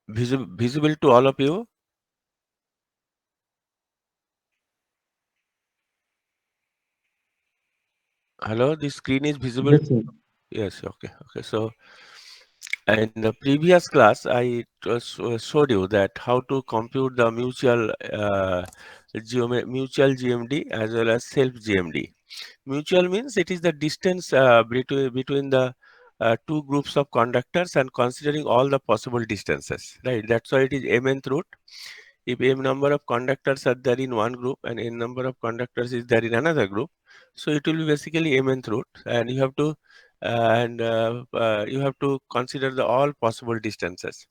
Visible to all of you? Hello, the screen is visible. Yes, sir. Yes, okay, okay. So in the previous class, I showed you that how to compute the mutual GMD as well as self GMD. Mutual means it is the distance between the two groups of conductors and considering all the possible distances, right? That's why it is mnth root. If m number of conductors are there in one group and n number of conductors is there in another group, so it will be basically mnth root, and you have to consider the all possible distances.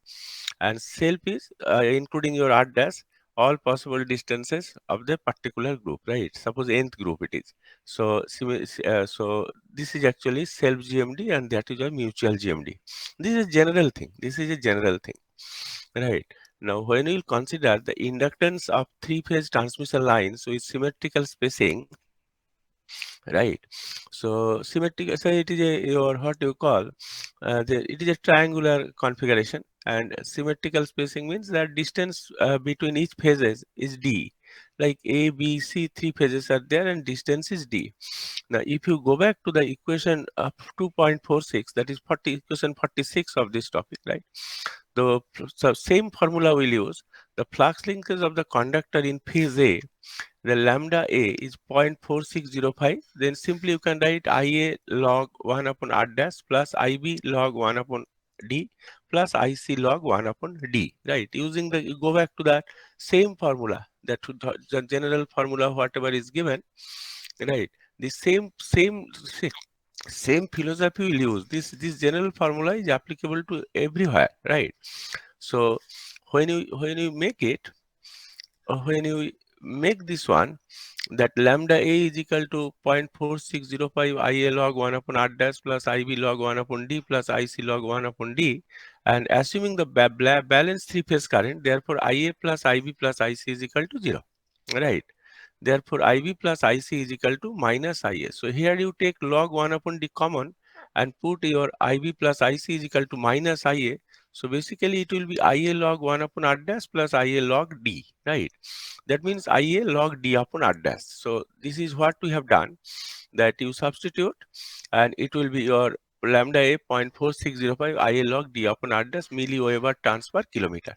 And self is including your r dash all possible distances of the particular group, right? Suppose nth group it is. So so this is actually self GMD, and that is a mutual GMD. This is a general thing. This is a general thing, right? Now, when we consider the inductance of three-phase transmission lines with symmetrical spacing, right? So symmetrical, so it is a your what you call it is a triangular configuration, and symmetrical spacing means that distance between each phases is d. Like A, B, C, three phases are there, and distance is d. Now, if you go back to the equation of 2.46, that is equation 46 of this topic, right? The same formula we'll use. The flux linkage of the conductor in phase A, the lambda A is 0.4605. Then simply you can write IA log 1 upon R dash plus IB log 1 upon D plus IC log 1 upon D, right? Using the, you go back to that same formula, that the general formula, whatever is given, right? The same philosophy will use. This general formula is applicable to everywhere, right? So when you make it, when you make this one, that lambda A is equal to 0.4605 IA log 1 upon R dash plus IB log 1 upon D plus IC log 1 upon D, and assuming the balanced three-phase current, therefore IA plus IB plus IC is equal to 0, right? Therefore, IB plus IC is equal to minus IA. So here you take log 1 upon D common and put your IB plus IC is equal to minus IA. So basically it will be IA log 1 upon R dash plus IA log D, right? That means IA log D upon R dash. So this is what we have done, that you substitute, and it will be your lambda A 0.4605 IA log D upon R dash milliweber turns per kilometer,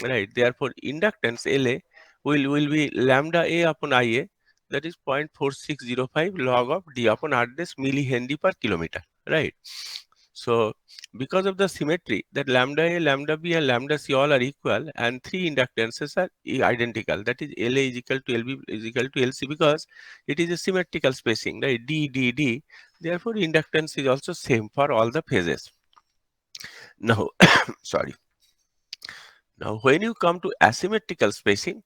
right? Therefore, inductance LA will be lambda A upon IA, that is 0.4605 log of D upon R dash millihenry per kilometer, right? So because of the symmetry that lambda A, lambda B and lambda C all are equal, and three inductances are identical, that is LA is equal to LB is equal to LC, because it is a symmetrical spacing, right? D, D, D. Therefore, inductance is also same for all the phases. Now, sorry. Now, when you come to asymmetrical spacing,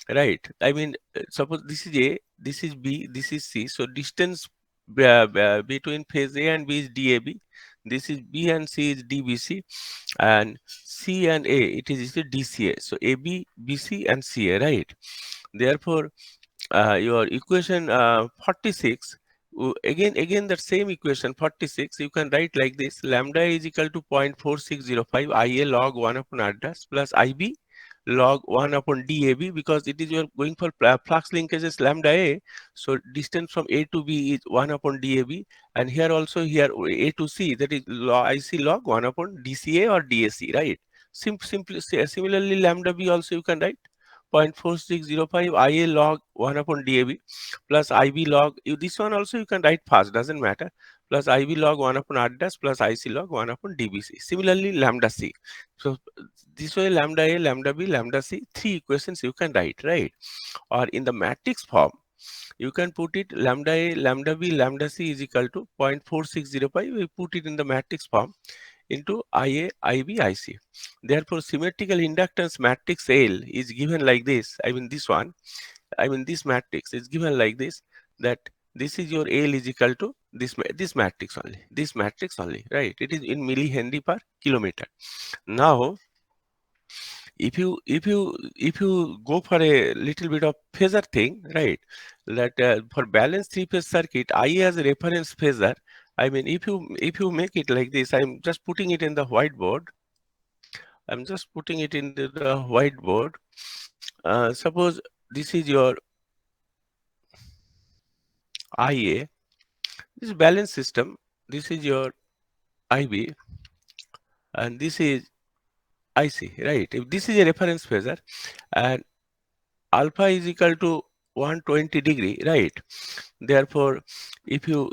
right? I mean, suppose this is A, this is B, this is C. So distance between phase A and B is DAB. This is B and C is DBC, and C and A it is DCA. So AB, BC, and CA, right? Therefore, your equation 46, again that same equation 46 you can write like this: lambda is equal to 0.4605 IA log 1 upon R dash plus IB log 1 upon DAB, because it is, you are going for flux linkages lambda A, so distance from A to B is 1 upon DAB, and here also here A to C, that is IC log 1 upon DCA or DAC, right? Simply similarly lambda B also you can write 0.4605 IA log 1 upon DAB plus IB log, this one also you can write fast, doesn't matter, plus IB log 1 upon R dash plus IC log 1 upon DBC. Similarly, lambda C. So this way lambda A, lambda B, lambda C, three equations you can write, right? Or in the matrix form, you can put it lambda A, lambda B, lambda C is equal to 0.4605. We put it in the matrix form into IA, IB, IC. Therefore, symmetrical inductance matrix L is given like this. I mean, this one, I mean, this matrix is given like this, that this is your L is equal to this matrix only, right? It is in millihenry per kilometer. Now, if you go for a little bit of phasor thing, right? That for balanced three-phase circuit, I as a reference phasor. I mean, if you make it like this, I'm just putting it in the whiteboard. I'm just putting it into the whiteboard. Suppose this is your IA, this is balance system, this is your IB, and this is IC, right? If this is a reference phasor and alpha is equal to 120 degree, right? Therefore, if you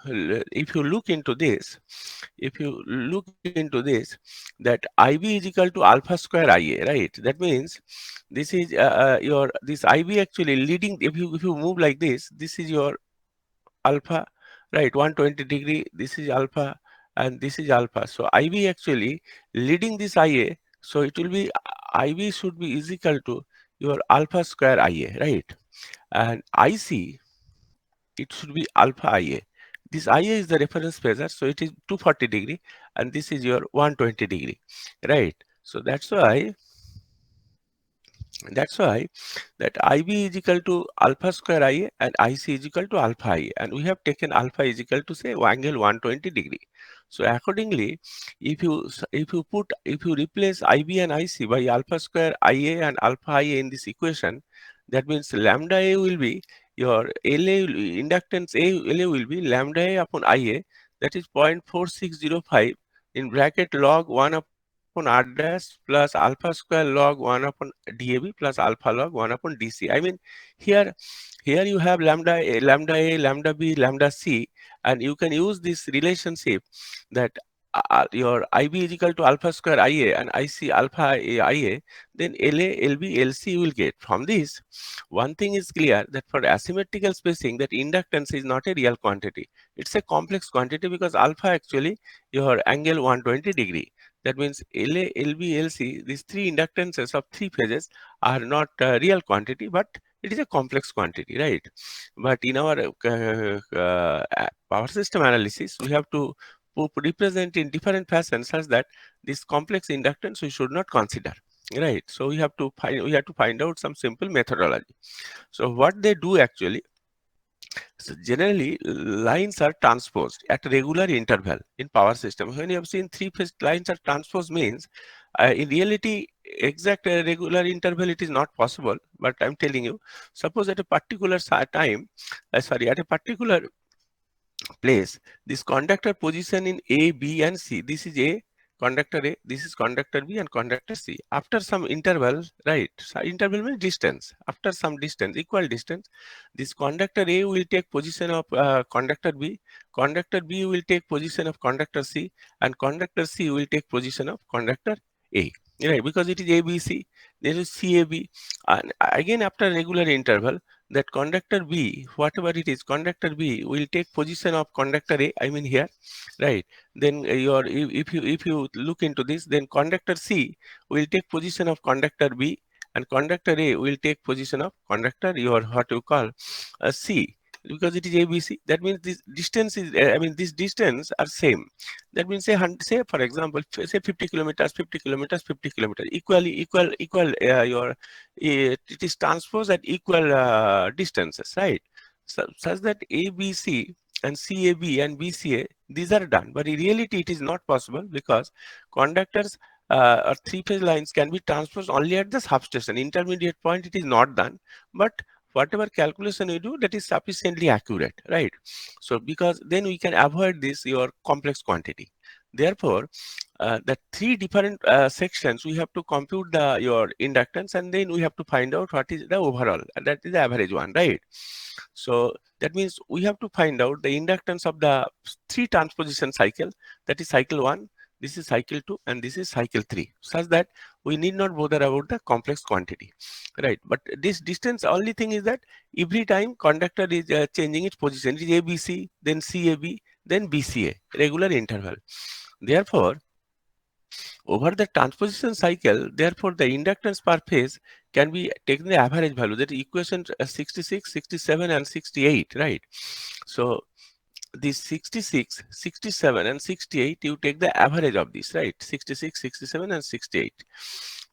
look into this, if you look into this, that IB is equal to alpha square IA, right? That means this is your this IB actually leading. If you move like this is your alpha, right? 120 degree. This is alpha, and this is alpha. So IB actually leading this IA. So it will be IB should be is equal to your alpha square IA, right? And IC, it should be alpha IA. This IA is the reference phasor, so it is 240 degree, and this is your 120 degree, right? So that's why that IB is equal to alpha square IA and IC is equal to alpha IA, and we have taken alpha is equal to say angle 120 degree. So accordingly, if you replace IB and IC by alpha square IA and alpha IA in this equation, that means lambda A will be your inductance LA will be lambda A upon IA, that is 0.4605 in bracket log 1 upon R dash plus alpha square log 1 upon DAB plus alpha log 1 upon DC. I mean, here here you have lambda A, lambda B, lambda C, and you can use this relationship that your IB is equal to alpha square IA and IC alpha IA, then LA, LB, LC you will get. From this, one thing is clear, that for asymmetrical spacing, that inductance is not a real quantity. It's a complex quantity because alpha actually your angle 120 degree. That means LA, LB, LC, these three inductances of three phases are not real quantity, but it is a complex quantity, right? But in our power system analysis, we have to represent in different fashions such that this complex inductance we should not consider, right? So we have to find out some simple methodology. So what they do actually, so generally, lines are transposed at regular interval in power system. When you have seen three-phase lines are transposed means, in reality, exact regular interval it is not possible. But I'm telling you, suppose at a particular at a particular place, this conductor position in A, B, and C. This is A, conductor A, this is conductor B, and conductor C. After some interval, right? So interval means distance. After some distance, equal distance, this conductor A will take position of conductor B, conductor B will take position of conductor C, and conductor C will take position of conductor A. Right? Because it is ABC, there is CAB, and again after regular interval, that conductor B, whatever it is, conductor B will take position of conductor A, I mean here, right? Then if you look into this, then conductor C will take position of conductor B, and conductor A will take position of conductor your what you call C, because it is ABC. That means this distance is, I mean, this distance are same. That means say for example, say 50 kilometers, 50 kilometers, 50 kilometers, equal it is transposed at equal distances, right? So, such that ABC and CAB and BCA, these are done. But in reality, it is not possible because conductors or three-phase lines can be transposed only at the substation. Intermediate point, it is not done. But whatever calculation we do, that is sufficiently accurate, right? So because then we can avoid this your complex quantity. Therefore, the three different sections we have to compute the your inductance, and then we have to find out what is the overall, and that is the average one, right? So that means we have to find out the inductance of the three transposition cycle, that is cycle 1, this is cycle 2, and this is cycle 3, such that we need not bother about the complex quantity, right? But this distance, only thing is that every time conductor is changing its position, it is ABC, then CAB, then BCA, regular interval. Therefore, over the transposition cycle, therefore, the inductance per phase can be taken the average value, that is equation 66, 67, and 68, right? So this 66, 67, and 68, you take the average of this, right? 66, 67, and 68.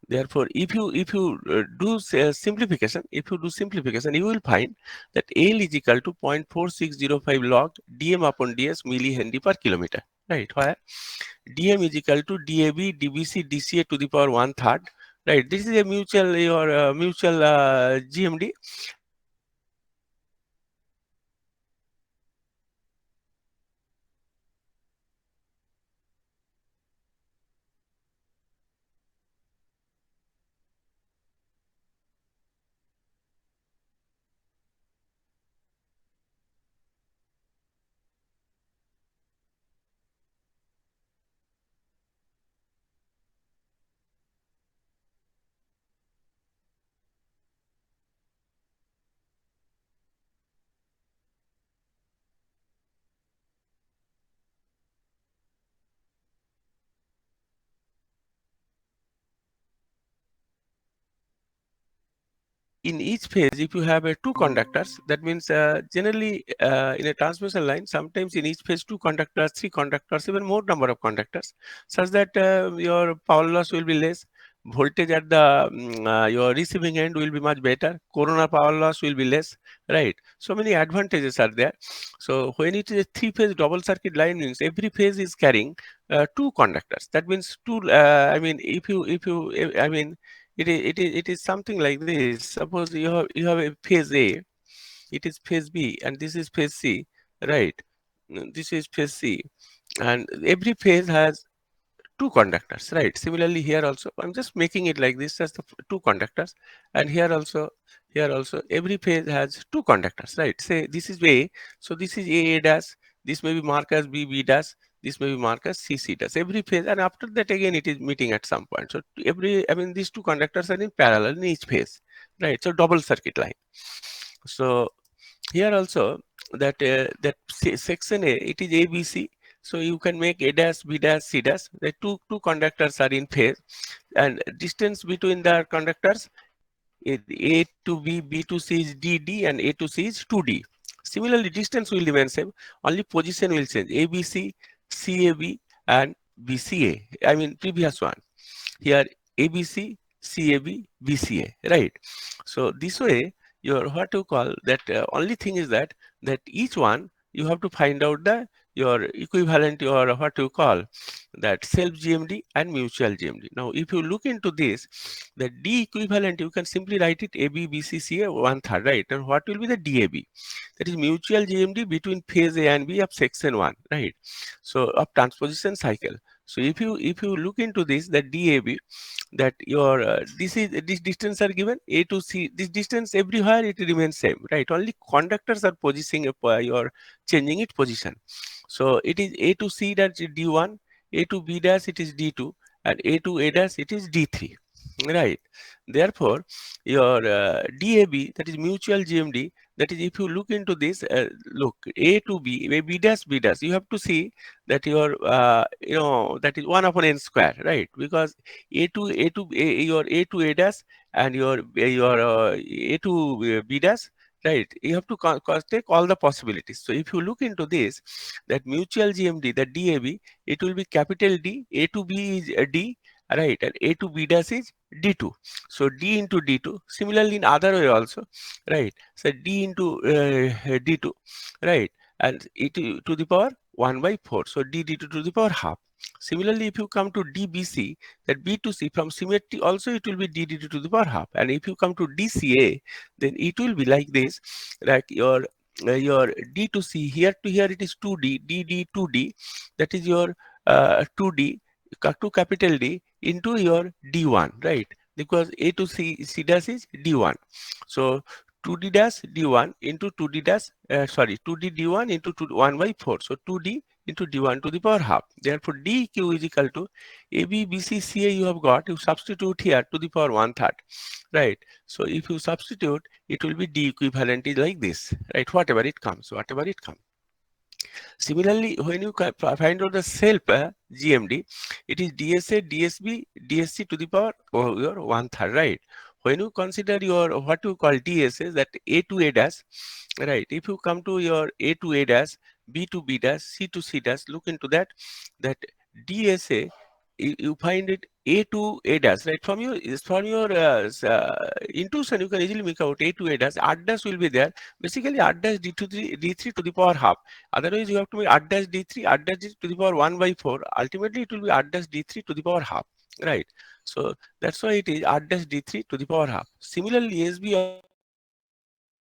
Therefore, if you do simplification, you will find that L is equal to 0.4605 log dm upon ds millihenry per kilometer. right? Where dm is equal to dab dbc dca to the power one third, right? This is a mutual your mutual gmd. In each phase, if you have two conductors, that means generally in a transmission line, sometimes in each phase two conductors, three conductors, even more number of conductors, such that your power loss will be less. Voltage at the your receiving end will be much better. Corona power loss will be less, right? So many advantages are there. So when it is a three-phase double circuit line, means every phase is carrying two conductors. That means two. I mean, I mean, it is something like this. Suppose you have a phase A, it is phase B, and this is phase C, right? This is phase C, and every phase has two conductors, right? Similarly here also, I'm just making it like this as the two conductors, and here also every phase has two conductors, right? Say this is A, so this is A dash, this may be marked as B dash, this may be marked as C dash. Every phase, and after that again it is meeting at some point. So every, I mean, these two conductors are in parallel in each phase, right? So double circuit line. So here also section A, it is ABC. So you can make A dash, B dash, C dash. The two conductors are in phase, and distance between the conductors is A to B, B to C is DD, and A to C is 2D. Similarly, distance will remain same. Only position will change. ABC, CAB, and BCA. I mean previous one. Here ABC, CAB, BCA, right? So this way, your what to call that only thing is that each one you have to find out the your equivalent, your what you call that self GMD and mutual GMD. Now, if you look into this, the D equivalent, you can simply write it AB, BC, CA one third, right? And what will be the DAB? That is mutual GMD between phase A and B of section 1, right? So of transposition cycle. So if you look into this, the DAB, that your this distance are given A to C. This distance everywhere it remains same, right? Only conductors are positioning your changing its position. So it is A to C, that is D1, A to B dash it is D2, and A to A dash it is D3, right? Therefore your DAB, that is mutual GMD, that is if you look into this, look A to B, B dash B dash, you have to see that your that is 1 upon n square, right? Because your A to A dash and your A to B dash, right? You have to take all the possibilities. So if you look into this, that mutual GMD, the DAB, it will be capital D. A to B is D, right? And A to B dash is D2. So D into D2. Similarly in other way also, right? So D into D2, right? And e to the power 1 by 4. So d d2 to the power half. Similarly, if you come to dbc, that b to c, from symmetry also it will be d d2 to the power half. And if you come to dca, then it will be like this, like your d to c, here to here it is 2d, dd 2d, that is your 2d, 2 capital D into your d1, right? Because a to c dash is d1. So 2d dash d1 into 2d dash, sorry, 2d d1 into 1 by 4. So 2d into d1 to the power half. Therefore, dq is equal to AB, BC, CA you have got. You substitute here to the power one third, right? So if you substitute, it will be d equivalent is like this, right? Whatever it comes, whatever it comes. Similarly, when you find out the self GMD, it is DSA, DSB, DSC to the power your one third, right? When you consider your what you call DSA, that A to A dash, right? If you come to your A to A dash, B to B dash, C to C dash, look into that DSA you find it A to A dash, right? From your intuition, you can easily make out A to A dash. R dash will be there. Basically, R dash D3 to the power half. Otherwise, you have to make R dash D3, R dash D to the power 1 by 4. Ultimately, it will be R dash D3 to the power half, right? So that's why it is R dash D3 to the power half. Similarly, SB also has R dash D3 to the power half. Similarly, SB also has R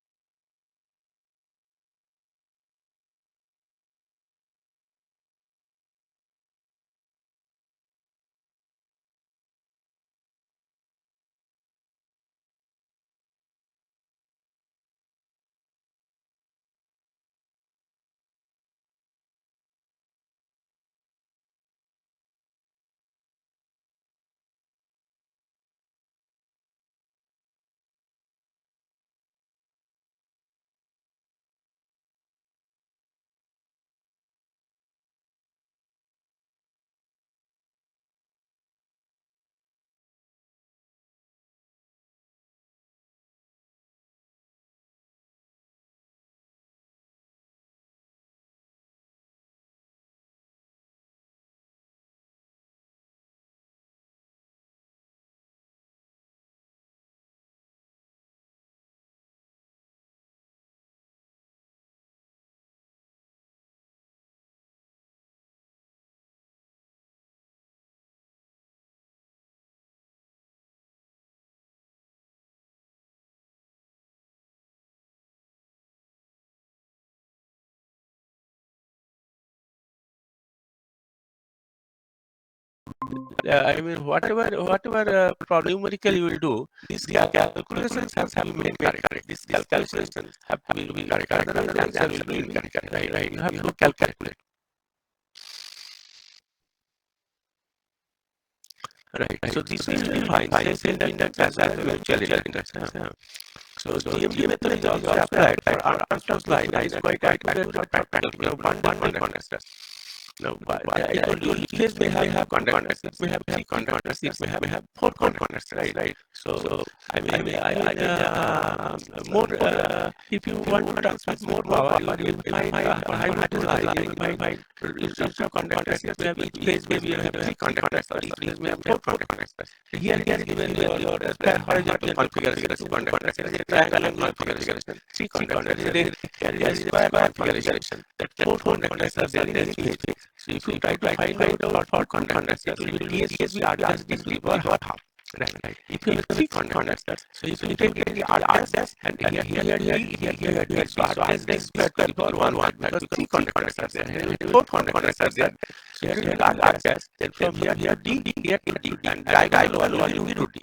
dash D3 to the power half. So I mean, whatever numerical you will do, these calculations have to be made correct. These calculations have to be correct. Otherwise, the answer will be incorrect. Right. You have to calculate. Right. So this will define self-inductance as a mutual inductance. So DMD method is also applied for untouched line. It's quite accurate for practical bundle conductors. Now, I told you each phase may have conductors. It may have three conductors. It may have four conductors. Right. So I mean, more. If you want to transmit more power, you will find a high voltage line. You will find instead of conductors. It may have each phase maybe you have three conductors, or each phase may have four conductors. Here is given your horizontal configuration conductors. There is a triangle configuration. Three conductors. There is square configuration. That four conductors are there in each phase. So if you try to find out for conductors, it will be DSB R dash D to the power half. Right. If you have three conductors, so if you take the R dash and here, so R dash D square to the power 1 because three conductors are there, and four conductors are there. So here you have R dash, then from here D, here to D, and diagonal one will be to D.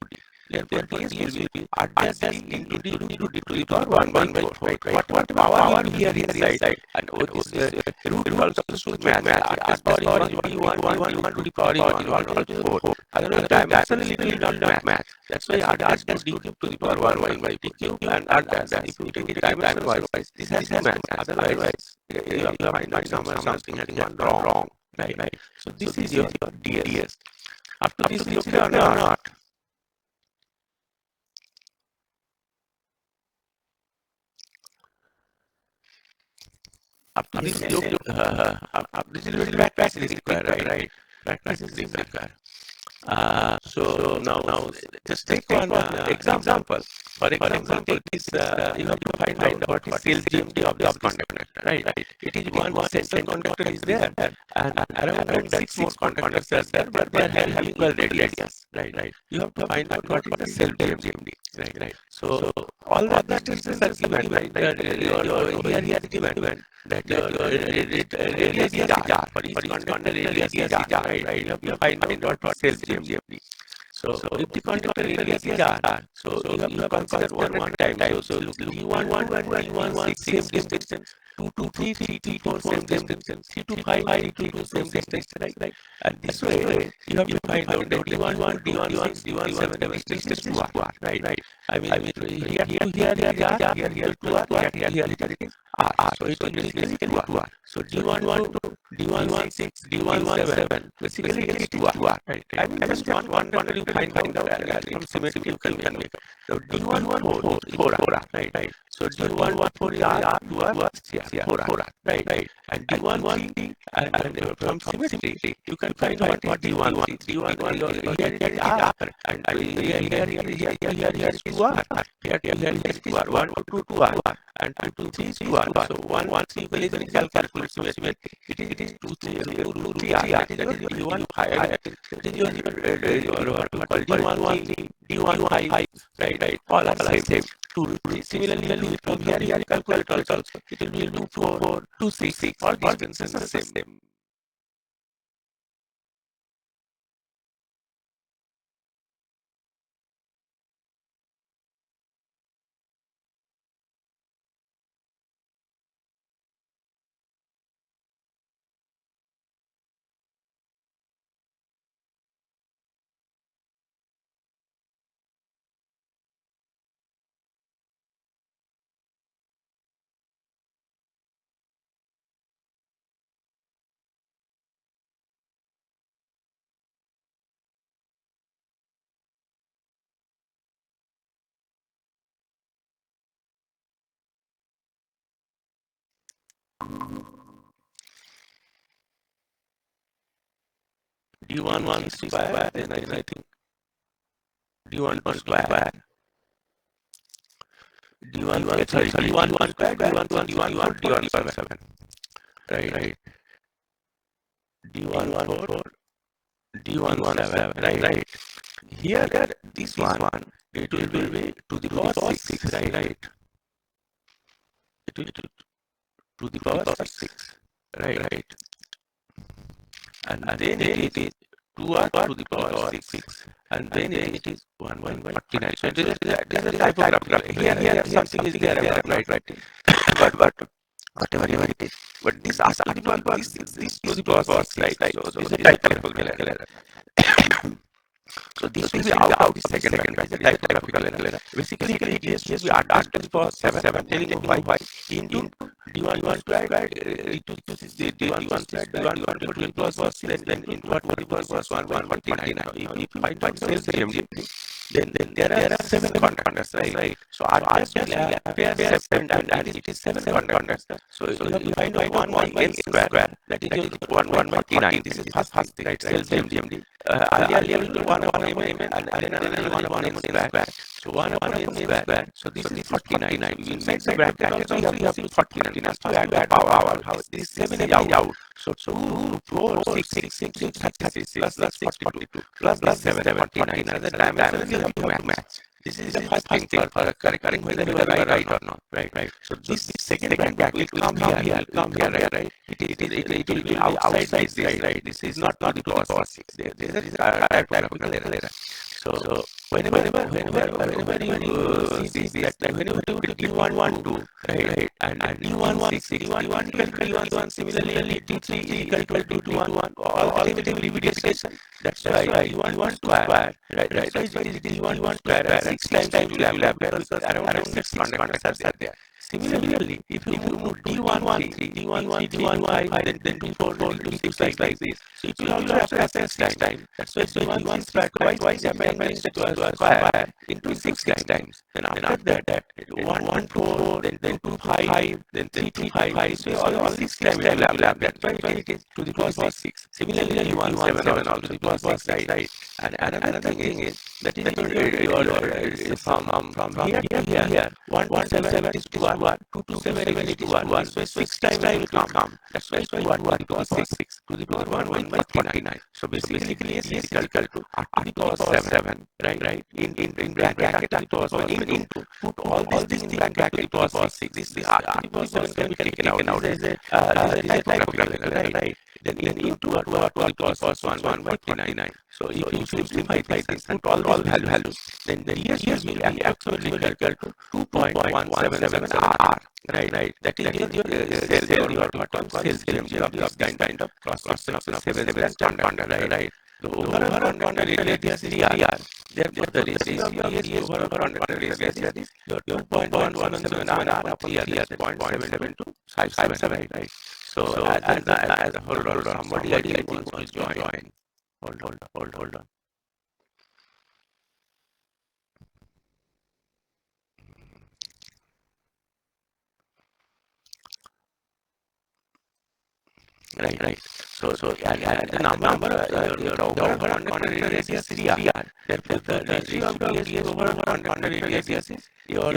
Therefore, DS will be R dash into D to the power 1 by 4. Right. What power you here inside, and this root also should match. R dash power is 1 to the power is 1 to 4. Otherwise, dimensionally it will not match. That's why R dash to D cube to the power 1 by D cube and R dash. If you take it dimension wise, this has to match. Otherwise, you have to find something has gone wrong. Right. So this is your DS. Up to this is clear or not? Up to this practice is required, right? Practice is required. So now just take one example. For example, take this. You have to find out what is cell GMD of this conductor, right? It is one central conductor is there, and around six more conductors are there, but they are having equal radius, right? You have to find out what is the cell GMD, right? So all the distances are given, right? Here is given that your radius is r. For each conductor radius is r, right? You have to find out what cell GMD. So if the conductor radius is r, so you have to consider one time. So D1 and D1 same distance, 2 to 3, 3 to 4 same distance, 3 to 5, 3 to same distance, right? And this way you have to find out that D1 D1 6, D1 7 distance is 2 r, right? I mean here is r, here 2 r, here it is r. So it will be basically 2 r. So D1 to D1 6, D1 7, basically it is 2 r, right? I mean just one conductor you find out from symmetry you can make. So D1 4 r, right? So D1 what for R, you are 4R, right? And D1 C, and from symmetry, you can find what is D1 C. D1 here it is R, and here is 2R. Here it is 2R, 1 to 2R, and 2 to 3 is 2R. So 1 C equal is calculate symmetry. It is 2 3R. That is your D1 5. That is your what we call D1 C, D1 5, right? All are same. Similarly, from here you calculate also. It will be 2 4 2 6. All distances are same. D1 square, then I think D1 square, D1 sorry D1 square, D1 7, right? D1 4, D1 7, right? Here this one it will be to the power 6, right? It will be to the power 6, right? And then it is 2R to the power 6, and then it is 149. So this is a typography. Here something is there, right? But whatever it is, but this R this to the power 6, right? So this is a typographical error. So this will be out of the second bracket, the typographical error. Basically, it is just R to the power 7. I'm telling you why. Into D1 square, the D1 square, D1 to the power 6, then into what to the power 149. Now, if you find out sales GMD, then there are 7 conductors, right? So R just appears 7 and it is 7 conductors. So you have to find out 1 by N square, that is 149. This is first thing, right? Sales GMD. Earlier we will 1 upon M and then another 1 upon M square. So 1 upon M square. So this is 49. So inside the bracket also you have to see 49. First you add the power. How this 7 is out. So 2, 4, 6, 36 plus 42 plus 7, 49. Another dimension you have to match. This is the first thing for correcting whether you are right or not. Right. So this second bracket will come here, right? It will be outside this, right? This is not the power 6. There is a typographical error. So whenever you see this, that whenever you put D1 2, right? And D1 6, D1 similarly D3 equal to D1, all the station. That's why D1 square, right? That's why it is D1 square 6 times you will have because around 6 conductors are there. Similarly, if you move D1 3, D1 5, then D4, D6 like this. So it will also appear 6 times. That's why D1 square twice amendments to a square into 6 times. Then after that 1 4, then 2 5, then 3 5. So all 6 times will have. That's why it is to the power 6. Similarly, 1 7 also to the power 6, right? And another thing is that is your from here to here. 1 to 7 is 2R, 2 to 7 it is 2R. So 6 times will come. That's why it's 2R to the power 6 to the power 149. So basically S is equal to R to the power 7, right? In bracket to the power 7 into put all these things in bracket to the power 6. This R to the power 7 can be taken out. There is a typographical error, right? Then into R to the power 149. So if you simplify this and put all values, then DS will be absolutely equal to 2.177 R, right? That is your sales GMD of this kind of cross section of 7 standard, right? The overall conductor radius is R. Therefore, the ratio of DS to overall conductor radius is your 2.177 R upon here, that's 0.77257, right? So, as a hold on, somebody I think wants to join. Hold on. right. And the number of your the overall conductor radius is CR. Therefore, the ratio of ds to overall conductor radius is your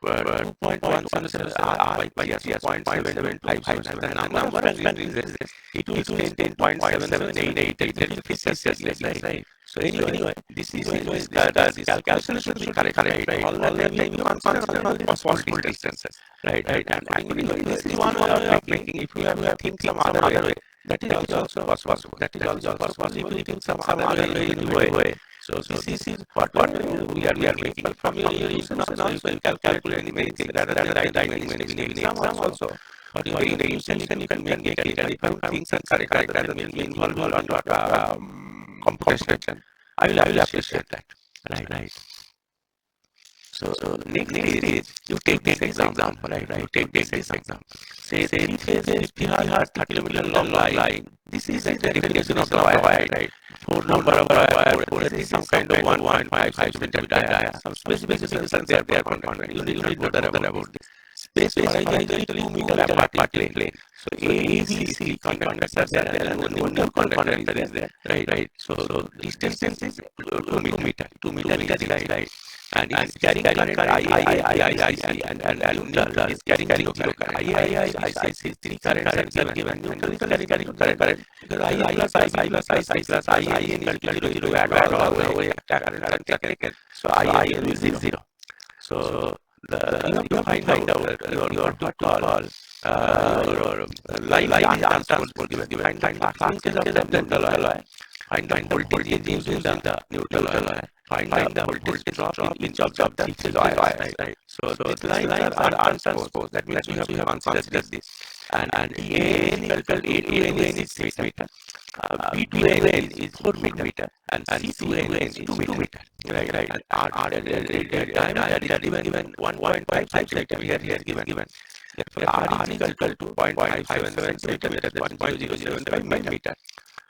2.177 r by gs 0.725, and the number of increases it will 10.778. That is 50 right? So anyway, this calculation should be correct, right? All that time you consider all the possible distances, right? And accordingly, this is one way of making. If you have to think some other way, that is also possible. That is also possible. If you think some other way. So this is what we are making from your solution. Also, you can calculate many things rather than writing many exam also. For your solution, you can make it if things are correct rather than involve a lot of computation. I will appreciate that. Right. So next is you take this example, right? You take this example. Say three-phase 50 hertz 30 kilometer long line. This is the definition of the wire, right? For number of wire, for this is some kind of 1.5 centimeter diameter. Some specifications are there for conductor. You need to know about this. Space horizontally 2 meter apart plane. So A, B, C conductors are there, and one conductor is there, right? So distance is 2 meter. 2 meter is right. And it is carrying current IC and neutral is carrying 0 current. IC 3 currents are given. Neutral is carrying current. Because I plus I plus I is equal to 0 add all the way current are taken. So I will be 0. So you have to find out your what call your line transport given. Find the linkage of the neutral wire. Find the voltage using the neutral wire. Find the voltage drop in each of the three wires, right? So these lines are untransposed. That means you have to consider this. And A is equal to A to N is 6 meter. B to N is 4 meter. And C to N is 2 meter. Right. And R diameter is given 1.5 centimeter here given. Therefore, R is equal to 0.57 centimeter. That's 0.0075 meter.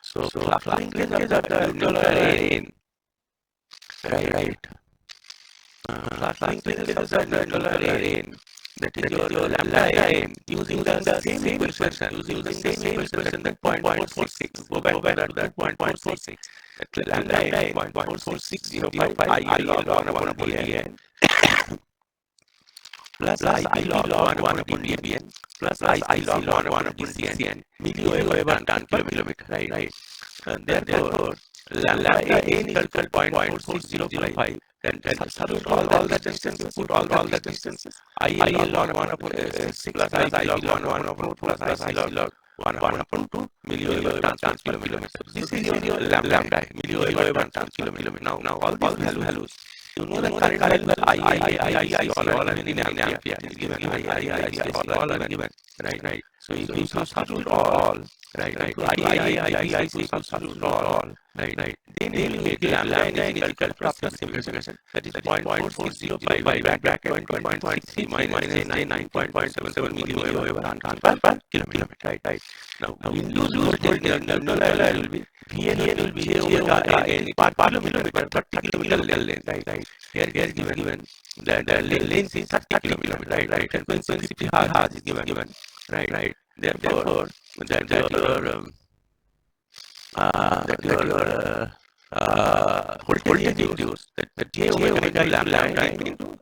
So flux linkage of the neutral wire. Right. Flux linkage of the neutral wire. That is your lambda n using the same equation. Using the same equation, that 0.446. Go back to that 0.446. That lambda n 0.44605 I log 1 upon dn plus I log 1 upon dbn plus I log 1 upon dcn milliwave per ton kilometer. Right. And therefore, lambda n is equal to 0.4605. Then substitute all the distances. Put all the distances. I log 1 upon 6 plus I log 1 upon 4 plus I log 1 upon 2 milliwave per ton kilometer. This is your lambda milliwave per ton kilometer. Now all these values. You know the current value I all in ampere is given. I all are given. Right. So you substitute all. Right. I substitute all. Right. Then you get lambda n is equal to approximation. That is 0.4405 bracket 1.63 minus 9.77 milliwave per kilometer. Right. Now induced voltage in the null will be VN will be j omega n per kilometer per kilometer length. Right. Here given that the length is 30 kilometer. Right. Frequency 50 hertz is given. Right. Therefore, that your voltage induced, that j omega lambda into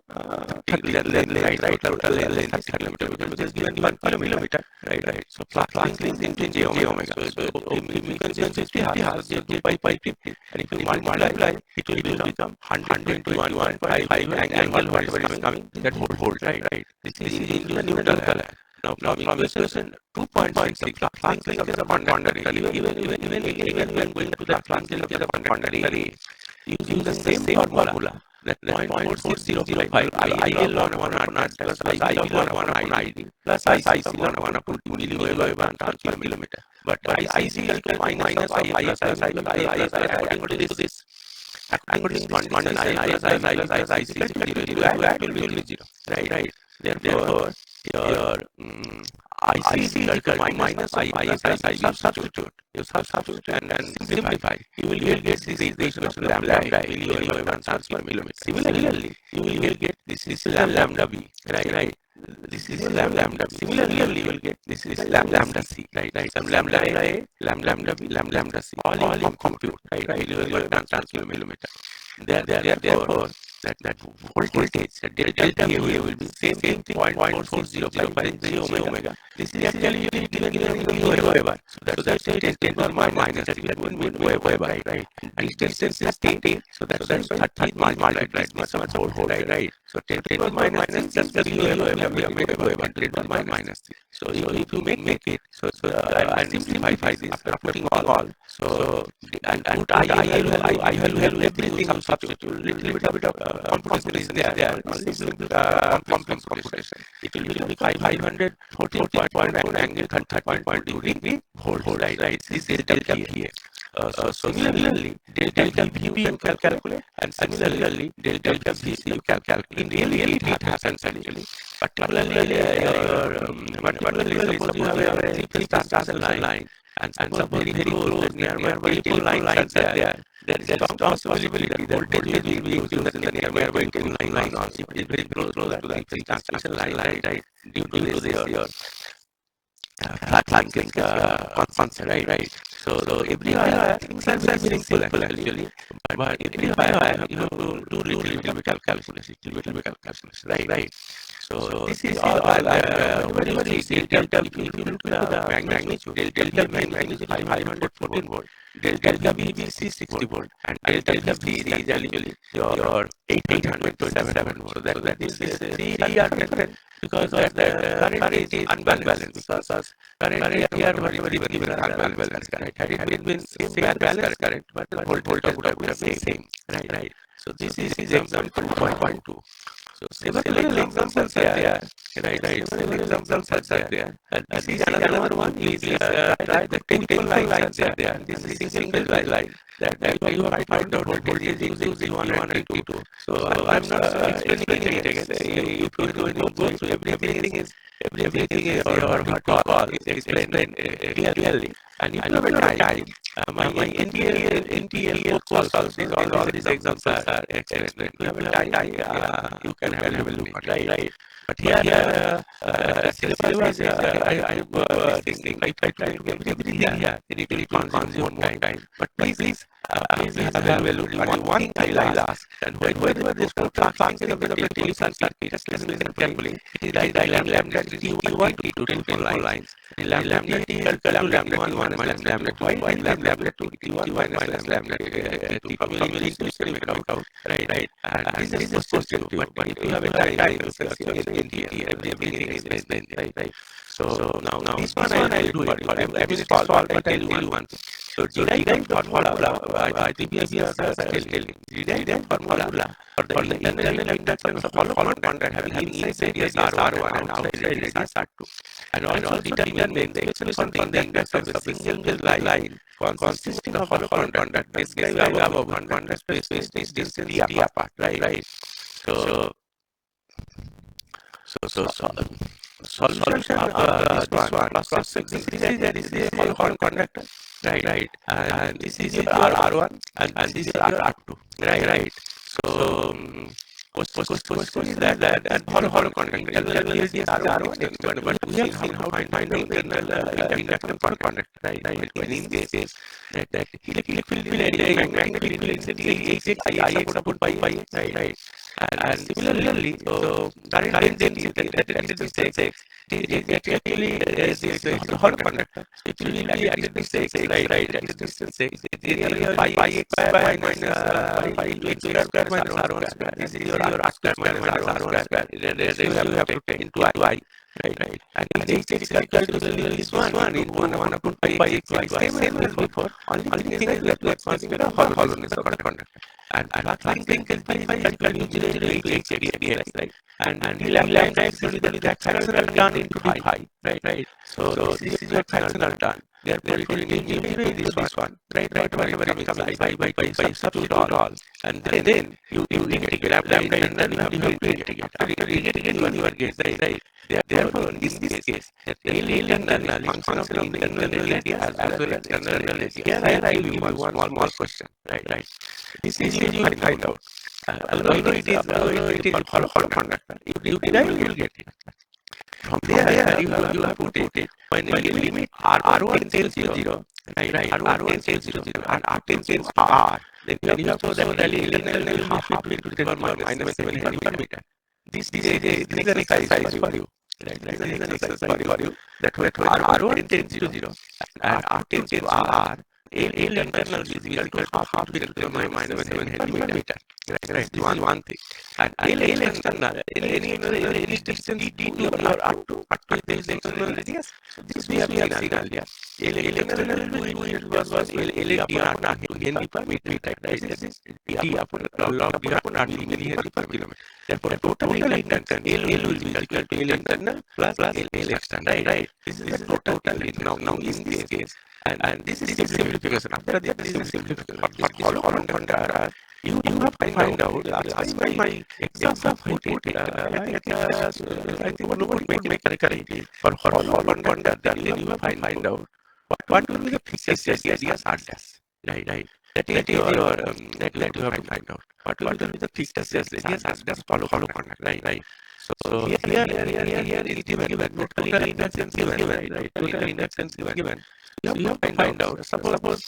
30 length, total length 30 kilometer, because it is given 1 kilometer. Right. So flux linkage into j omega. So if you consider 50 hertz, 2 pi 50, and if you multiply, it will become 121.5 angle whatever is coming. That volt. Right. This is into the neutral. Now from equation 2.6, flux linkage is a conductor. Even we are going to the flux linkage of a conductor using the same formula. That 0.4405 I log 1 R plus I log 1 ID plus I log 1 upon 2 milliwave per kilometer. But I see minus I plus I according to this. According to this condition, I plus I is equal to 0. That will be 0. Right. Therefore, your IC is equal to minus I plus I substitute. You substitute and simplify. You will get this equation of lambda milliwave per kilometer. Similarly, you will get this is lambda b. Right. This is your lambda B. Similarly, you will get this is lambda C, right? Some lambda A, lambda B, lambda C, all in compute, right? Kilogram, kilometer. Therefore, that voltage, the delta V will be same thing, 0.4005 j omega. This is actually given in Weber. So that's why it is 10 to the minus 30, that will mean Weber, right? And distance is 30, so that's 30 multiplied, this much of whole, right? So 10 to the minus 3 plus Weber, 10 to the minus 3. So if you make it, so I simplify this after putting all, so and put I value, everything you substitute, little bit of computation is there, only simple complex computation. It will be 514.9 angle 30.2 degree volt, right? This is delta V. So similarly, delta V you can calculate, and similarly delta VC you can calculate. In reality, it happens actually. Particularly, suppose you have a three transmission line, and suppose very close nearby telephone lines are there. There is a strong possibility that voltage will be increased in the nearby telephone line also. If it is very close to that three transmission line, right? Due to this, your flat linkage concept, right? So everywhere things are very simple actually, but everywhere you have to do little bit of calculation, right? So this is all, whenever you see delta, if you look at the magnitude, delta V magnitude 514 volt, delta VBC 60 volt, and delta VC is actually your 827 volt. So that is three are different because of the current is unbalanced, because of current here whatever given are unbalanced current. Had it been same balanced current, but the voltage would have been same, right? So this is example 2.2. So several examples are there, right? Several examples are there. And this is another one. Please try the technical lines are there. This is a single line that you have to find out voltage using 1 and 2. So I'm not explaining it again. If you go through everything is your what you call is explained clearly. And if you have a time, my NTL course also is all these examples are explained. If you have a time, you can have a look, right? But here, syllabus is, I think, I try to give everything here. It will consume more time. But please have a look. One thing I'll ask, and whenever this talks of the telephone circuit, just listen carefully. It is lambda T1 to telephone lines. Lambda T lambda T1 minus lambda T2 lambda T1 minus lambda T2. Very easy to make out, right? And this is supposed to, but if you have a diagram, everything is right? So now this one I will do it, but I will solve, but I tell you one thing. So derive formula, I think we are telling, derive formula for the internal inductance of all contact having inside radius R1 and outside radius R2. And also determine the expression for the inductance of a single line consisting of all contact described above one contact space distance d apart, right? So solution of this one cross section. This is your conductor, right? And this is your R1 and this is your R2, right? So question is that hollow conductor. Here is R1, but we have seen how to find the internal inductance for conductor, right? In this case, that electric field magnetic field is I put by right? And similarly, so current density that is X is actually this hot conductor. It will be at distance X, right? At distance X, the area pi X by minus pi into X square minus R1 square. This is your R square minus R1 square. You have to take into I. Right. And H is equal to this one into 1 upon pi X y, same as before. Only thing is that let's consider hollowness of conductor. And flux linkage by usually H, right? And lambda is the fractional turn into pi, right? So this is your fractional turn. Therefore, it will give this one, right? Whatever comes by substitute all. And then you integrate lambda and then you have to integrate. After you integrate, you will get right. Therefore, in this case, the internal function of the internal radius as well as external radius. Here I give you one small question, right? This is you find out. Although it is hollow conductor, you derive, you will get it. From there you have to put it when limit R1 tends to 0, right? R1 tends to 0 and R2 tends to R, then you have to show that internal will be half into 10 to the power minus 7 Henry per meter. This is an exercise for you. Right? This is an exercise for you that when R1 tends to 0 and R2 tends to R, L internal is equal to half into 10 to the power minus 7 Henry per meter. Right? This is one thing. And L external, any distance D2 or R2, there is external radius. So this we have seen earlier. L external will be was L upon R2 Henry per meter. Right? This is D upon log D upon R2 millihenry per kilometer. Therefore, total inductance L will be equal to L internal plus L external. Right? This is the total inductance. Now in this case, and this is simplification. After that, this is simplification. But hollow conductor, you have to find out. That's why my exams have put it. I think one would make it correctly. For hollow conductor, then you have to find out what will be the fixed radius R dash. Right. That is your that you have to find out. What will be the fixed radius R dash for hollow conductor. Right. So here is given total inductance given. Right. Total inductance given. You have to find out. Suppose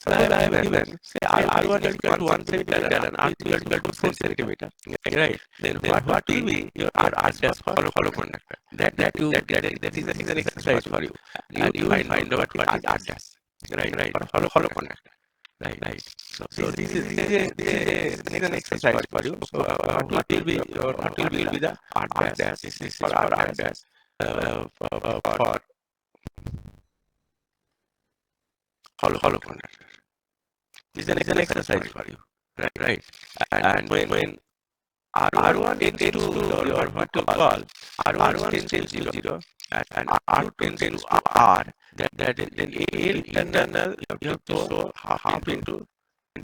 I have given say R1 is equal to 1 centimeter and R2 is equal to 4 centimeter. Right. Then what will be your R dash for hollow conductor? That is an exercise for you. You will find out what is R dash. Right. For hollow conductor. Right. So this is an exercise for you. So what will be the R dash? This is for R dash for hollow conductor. This is an exercise for you. Right. And when R1 tends to your what you call R1 tends to 0 and R2 tends to R, that then L internal you have to show half into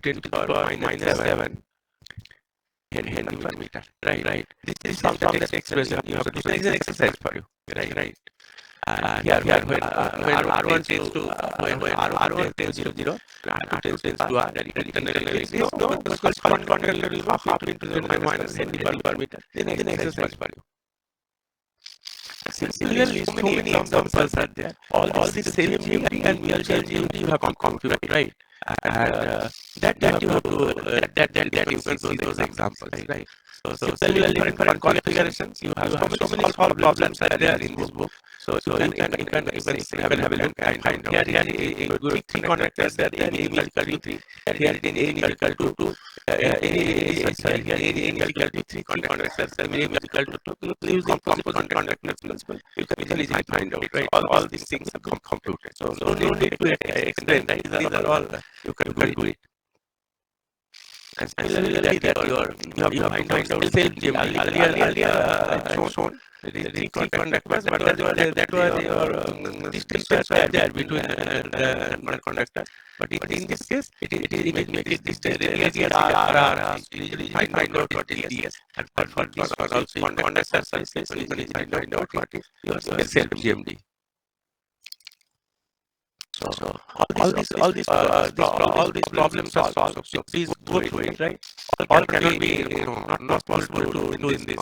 10 to the power minus 7 Henry per meter. Right. This is some text expression. You have to. This is an exercise for you. Right. And here when R1 tends to when R1 tends to 0, R2 tends to R, that internal is no because conductor will half into the minus Henry per meter. Then an exercise for you. Similarly, so many examples are there. All these same GMD and mutual GMD you have to compute, right? And that you have to that you can see those examples, right? So similarly, different configurations you have so many problems are there in this book. So you can have a look and find out. Here a good three connectors that N is equal to 3. Here N is equal to 2. Here N is equal to 3 connectors. N is equal to 2. Using composite conductor principle, you can easily find out, right? All these things are computed. So no need to explain, right? These are all you can do it. And similarly, that you have to find out self earlier shown the three conductors, but that was your distance were there between the conductor. But in this case, it is distance radius R. Usually find out what is ds, and for this one also conductor surface, you can find out what is your self GMD. So all these problems are solved. So please go through it, right? All cannot be not possible to do in this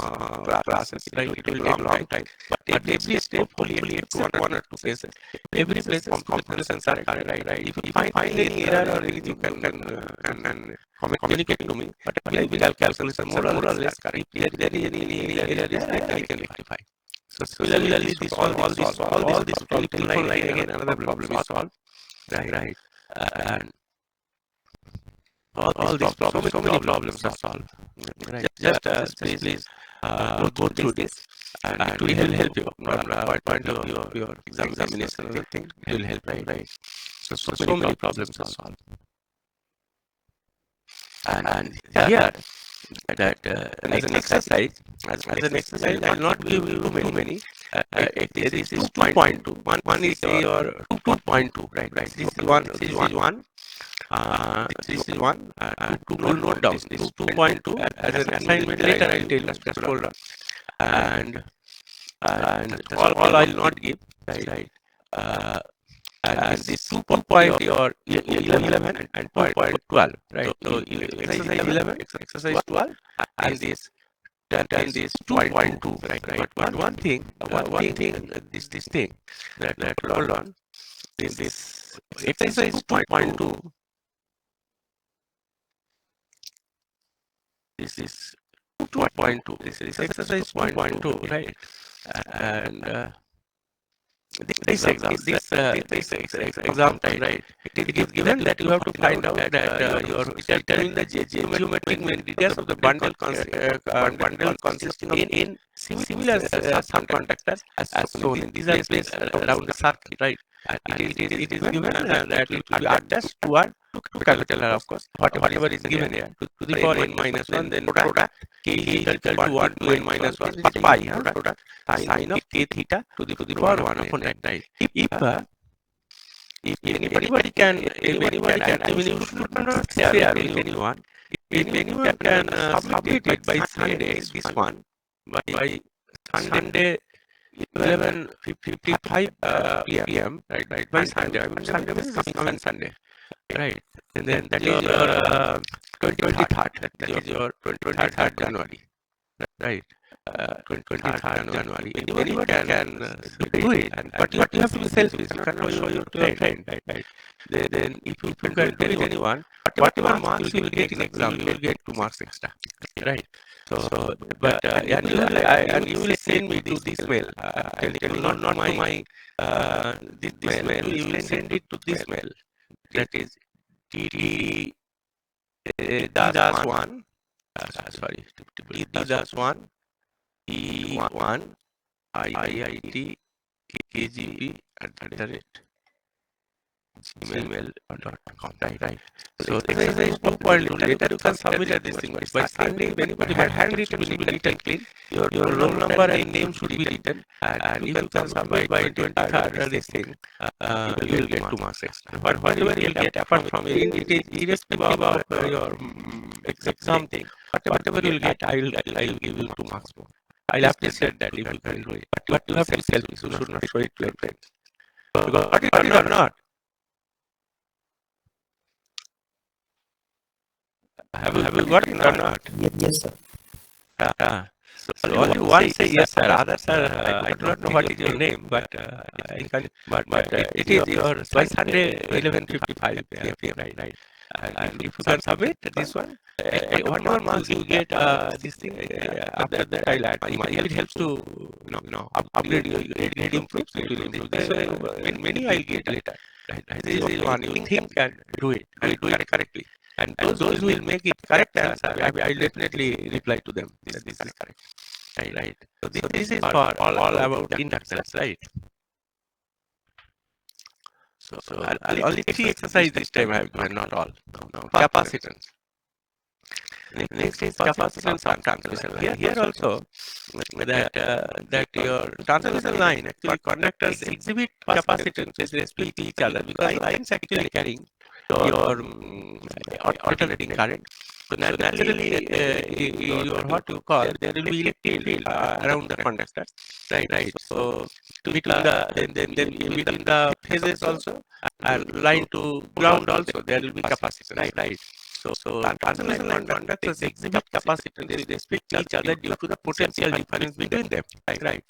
classes, right? It will take a long time. But every step, hopefully, except one or two cases, every place comparisons are correct, right? If you find any error or anything, you can communicate to me. But we will calculation more or less correct. If there is any error, I can rectify. So similarly, all these triple line again another problem is solved, right? And all these problems, so many problems are solved. Right? Just please go through this, and it will help you from the point of view of your examination. I think it will help, right? So many problems are solved, and here. That as an exercise, I will not give you too many. This is 2.2. One is your 2.2, right? This is one. This is one. To note down this 2.2 as an assignment later. I will tell you. Just hold on. And all I will not give, right? And this 2.0 or 11 and 2.12, right? So exercise 11, exercise 12, and this turn this 2.2, right? But one thing, this thing that hold on, this exercise 2.2, this is 2.2, this is exercise 2.2, right? And this example, right? It is given that you have to find out that your determine the geometric mean radius of the bundle consisting of in similar subconductors as shown in these are placed around the circle, right? And it is given that it will be adjust toward two capital R, of course, whatever is given here to the power n minus 1, then product k is equal to 1 to n minus 1, this is pi, product sine of k theta to the power 1 upon n, right? If anybody can, I mean, you should not share with anyone. If anyone can submit it by Sunday, this one, by Sunday 11:55 p.m. Right, by Sunday. I mean, Sunday means coming Sunday, right? And then that is your 23rd. That is your 23rd January, right? 23rd January. Anybody can do it, but you have to be selfish. You cannot show it to your friend, right? Then if you can do it anyone, whatever marks you will get in exam, you will get 2 marks extra, right? So, but and you will send me this mail. Not my this mail. You will send it to this mail. That is tt das one. Sorry, das one. E1 IIT KGP @ gmail.com, right? So exercise 2.2, later you can submit this thing. By Sunday, when you have handwritten, will be written clean. Your roll number and name should be written. And if you can submit by 23rd, this thing, you will get 2 marks extra. But whatever you will get apart from it, irrespective of your exam thing, whatever you will get, I will give you 2 marks more. I'll appreciate that if you can do it. But you have to be selfish. You should not show it to your friends. You got it or not? Have you got it or not? Yes, sir. So only one say yes, sir. Others, sir, I do not know what is your name, but I can. But it is your by Sunday 11:55 p.m. Right. And if you can submit this one, whatever marks you get, this thing after that I'll add. If it helps to upgrade your grade improves, it will improve. This one many I'll get later. Right. This is one you think and do it correctly. And those who will make it correct answer, I definitely reply to them. This is correct. Right. So this is for all about inductance, right? So only 3 exercises this time I have given, not all. No. Capacitance. Next is capacitance of transmission line. Here also that your transmission line, actually conductors exhibit capacitance with respect to each other because lines actually carrying your alternating current. So naturally, your what you call, there will be electric field around the conductor, right? So between between the phases also and line to ground also there will be capacitance, right? So transmission line conductors exhibit capacitance with respect to each other due to the potential difference between them, right?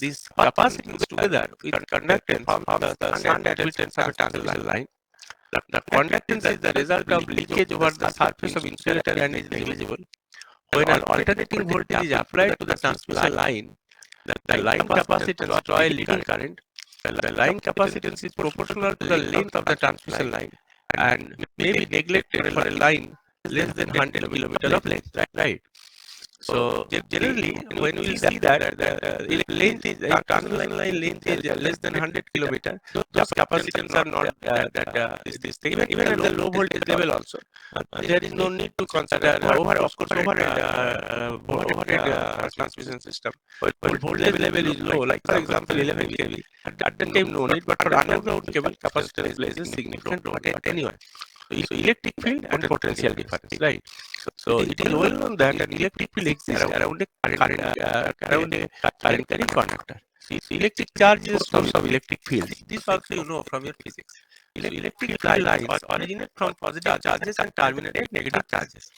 These capacitance together with conductance form the standard admittance of a transmission line. The conductance is the result of leakage over the surface of insulator and is negligible. When an alternating voltage is applied to the transmission line, the line capacitance draw a leading current. The line capacitance is proportional to the length of the transmission line and may be neglected for a line less than 100 kilometers of length, right? So generally, when we see that the length is transmission line length is less than 100 kilometers, those capacitance are not this thing. Even at the low voltage level also, there is no need to consider overhead transmission system. When voltage level is low, like for example 11 kV, at the time no need, but for underground cable capacitance plays a significant role. But anyway. So electric field and potential difference, right? So it is well known that an electric field exists around a current carrying conductor. So electric charge is a source of electric field. This also you know from your physics. So electric field lines originate from positive charges and terminate at negative charges.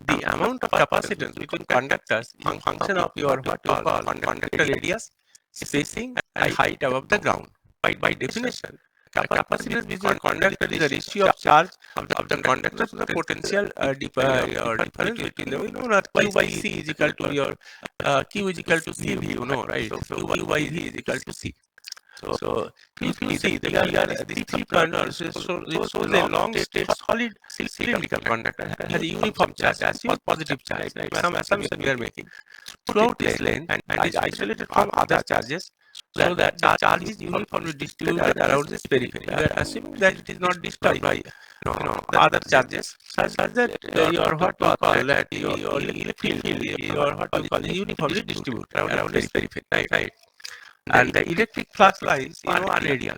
the amount of capacitance between conductors is a function of your what you call conductor radius, spacing, and height above the ground. By definition, capacitance between conductor is the ratio of charge of the conductor to the potential or difference between them. You know that Q by C is equal to your Q is equal to C, you know, right? So Q by C is equal to C. So if you see the these three panels, so it shows a long state solid cylindrical conductor has a uniform charge, assume positive charge, right? Some assumption we are making throughout its length and is isolated from other charges so that the charge is uniformly distributed around its periphery. We are assuming that it is not disturbed by the other charges such that your what you call that your electric field your what you call is uniformly distributed around its periphery, right? And the electric flux lines, are radial.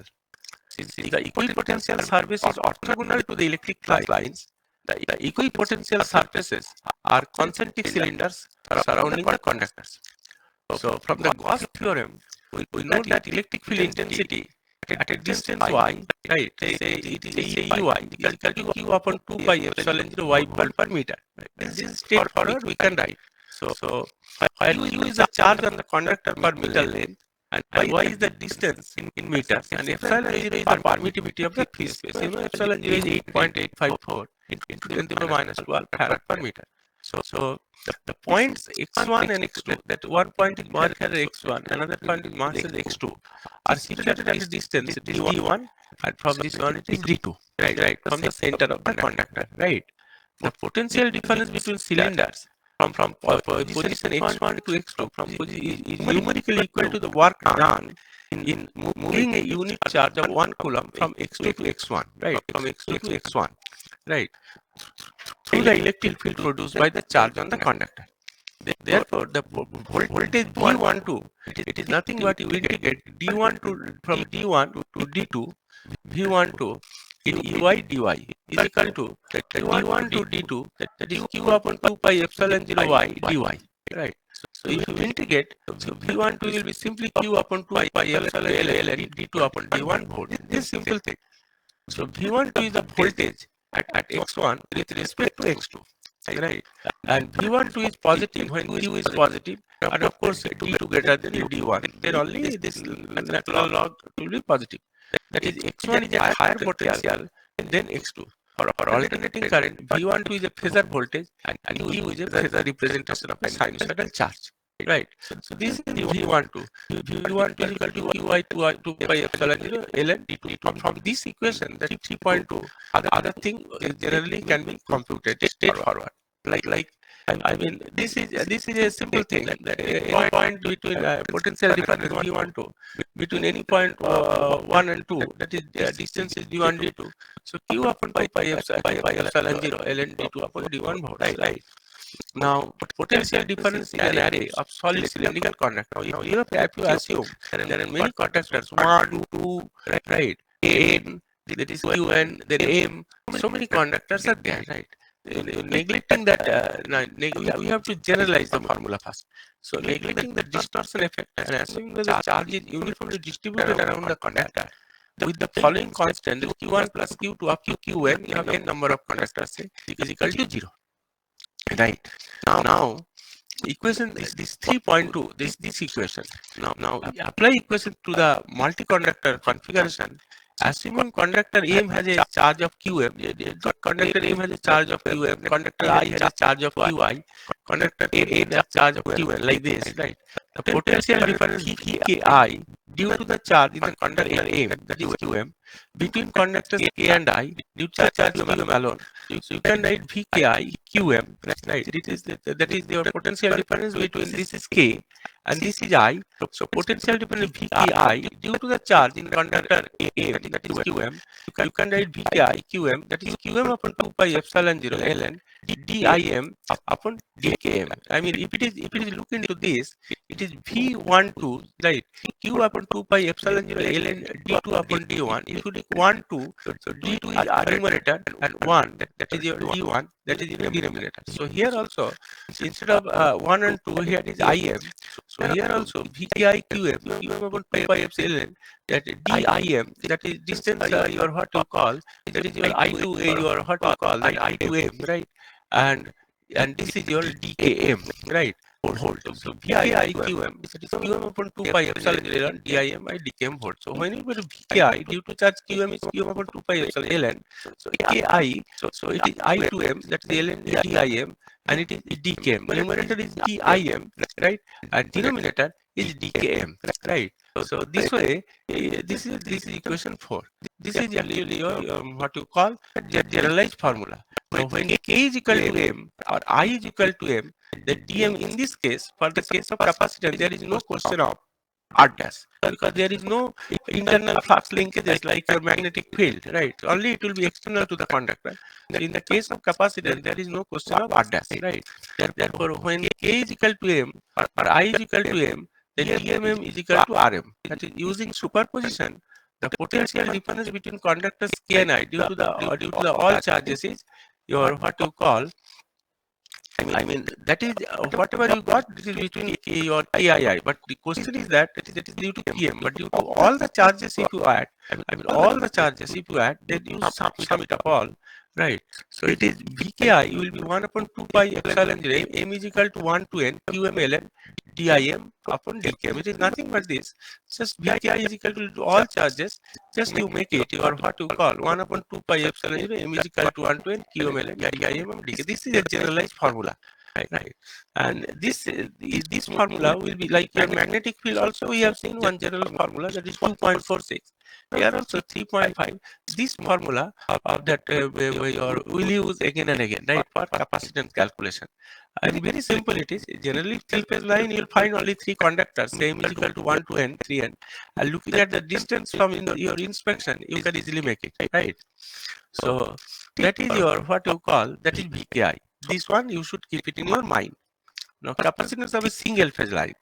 Since the equipotential surface is orthogonal to the electric flux lines, the equipotential surfaces are concentric cylinders surrounding the conductors. So, from the Gauss theorem, we know that electric field intensity at a distance y, right? Say it is Ey is equal to Q upon 2 pi epsilon 0 y volt per meter. Right? This is straightforward. We can write. So, while Q is the charge on the conductor per meter length, and y is the distance in meters, and epsilon 0 is the permittivity of the free space. You know, epsilon 0 is 8.854 into 10 to the minus 12 farad per meter. So the points x1 and x2, that one point is marked as x1, another point is marked as x2, are situated at a distance d1, and from this one it is d2, right, from the center of the conductor, right. The potential difference between cylinders from position x1 to x2 is numerically equal to the work done in moving a unit charge of 1 coulomb from x2 to x1, right, from x2 to x1, right, through the electric field produced by the charge on the conductor. Therefore, the voltage V12, it is nothing but you indicate D1 from D1 to D2, V12 in Ey dy is equal to D1 to D2, that is Q upon 2 pi epsilon 0 y dy, right. So if you integrate, so V12 will be simply Q upon 2 pi epsilon L D2 upon D1 volt. This simple thing. So V12 is the voltage at x1 with respect to x2, right? And V12 is positive when Q is positive, and of course D2 greater than D1. Then only this natural log will be positive. That is, x1 is a higher potential than x2. For alternating current, V12 is a phasor voltage, and Q is a phasor representation of a sinusoidal charge. Right. So this is the V12. V12 is equal to Qi 2 pi epsilon 0 ln d2. From this equation, the 3.2, other thing generally can be computed straightforward. Like I mean, this is a simple thing. That any point between potential difference V12 between any point 1 and 2, that is distance is d1 d2. So Q upon pi epsilon 0 ln d2 upon d1 volt. Right. Now, potential difference is an array of solid cylindrical conductor. Now, you have to assume there are many conductors, 1, 2, right, N, that is Qn, then M, so many conductors are there, right. Neglecting that, we have to generalize the formula first. So, neglecting the distortion effect and assuming that the charge is uniformly distributed around the conductor, with the following constant, Q1 plus Q2 up to Qn, you have n number of conductors, say, is equal to 0. Right. Now equation is this 3.2, this equation. Now apply equation to the multi-conductor configuration. Assuming conductor M has a charge of Qm, conductor M has a charge of Qm, conductor I has a charge of Qi, conductor N has a charge of Qn, like this, right? The potential difference Vki due to the charge in the conductor M, that is Qm, between conductors K and I, due to charge Qm alone. So you can write Vki Qm, right? That is your potential difference between this is K and this is I. So potential difference Vki due to the charge in conductor M, that is Qm. You can write Vki Qm, that is Qm upon 2 pi epsilon 0 ln dim upon dkm. I mean, if it is look into this, it is V12, right? Q upon 2 pi epsilon 0 ln d2 upon d1. If you take 1, 2, so d2 is our numerator and 1, that is your d1, that is your denominator. So here also, instead of 1 and 2, here is im. So here also Vki Qm, Qm upon 2 pi epsilon, that dim, that is distance you are what you call, that is your I2A, you are what you call that I2M, right? And and this is your DKM, right? Volt. So VKI QM, that is QM upon 2 pi epsilon ln DIM by DKM volt. So when you put VKI, due to charge QM is QM upon 2 pi epsilon ln. So KI, so it is I to M, that is ln DIM, and it is DKM. Numerator is DIM, right? And denominator is DKM, right? So this way, this is equation 4. This is actually your what you call generalized formula. Now, when K is equal to M or I is equal to M, the DM in this case, for the case of capacitance, there is no question of R dash, because there is no internal flux linkages like your magnetic field, right? Only it will be external to the conductor. So in the case of capacitance, there is no question of R dash, right? Therefore, when K is equal to M or I is equal to M, then DMM is equal to RM. That is, using superposition, the potential difference between conductors K and I due to the all charges is your what you call, I mean that is whatever you got, this is between your KII. But the question is that is due to KM, but due to all the charges if you add, I mean all the charges if you add, then you sum it up all, right? So it is VKI will be 1 upon 2 pi epsilon 0 M is equal to 1 to N QM ln DIM upon DKM. It is nothing but this. Just VKI is equal to all charges. Just you make it or what you call 1 upon 2 pi epsilon 0 M is equal to 1 to N QM ln DIM of DK. This is a generalized formula. Right, and this formula will be like your magnetic field. Also, we have seen one general formula, that is 2.46. Here also 3.5. This formula of that will use again and again, right, for capacitance calculation. And very simple it is. Generally, three-phase line, you'll find only three conductors, same is equal to 1 to N, 3N. And looking at the distance from your inspection, you can easily make it, right? So that is your what you call, that is VKI. This one you should keep it in your mind. Now, capacitance of a single phase line.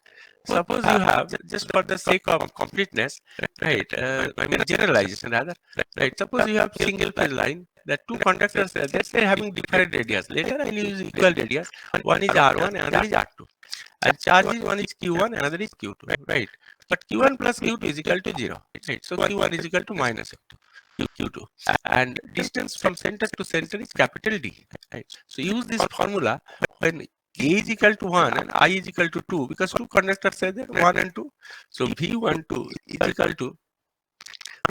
Suppose you have, just for the sake of completeness, right? I mean generalization rather, right? Suppose you have single phase line. The two conductors are there, they're having different radius. Later I will use equal radius. One is R1, another is R2. And charge is one is Q1, another is Q2, right? But Q1 plus Q2 is equal to 0, right? So Q1 is equal to minus Q2. And distance from center to center is capital D, right? So use this formula when K is equal to 1 and I is equal to 2, because two conductors are there, 1 and 2. So V12 is equal to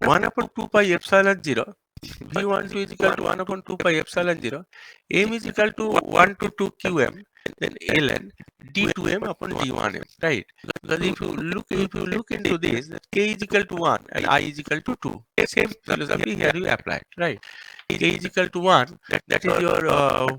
1 upon 2 pi epsilon 0. V12 is equal to 1 upon 2 pi epsilon 0. M is equal to 1 to 2 QM, then ln d2m upon d1m, right? Because if you look into this, that K is equal to 1 and I is equal to 2. Same philosophy here you apply it, right? K is equal to 1, that is your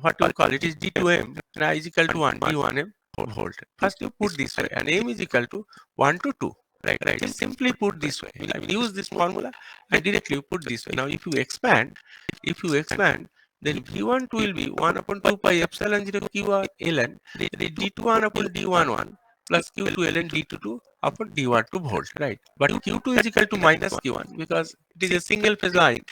what you call it is d2m, and I is equal to 1, d1m volt. First you put this way, and M is equal to 1 to 2. Right. Just simply put this way. I mean, use this formula and directly put this way. Now, if you expand, then V12 will be 1 upon 2 pi epsilon 0 Q1 ln D21 upon D11 plus Q2 ln D22 upon D12 volt, right? But Q2 is equal to minus Q1 because it is a single phase line.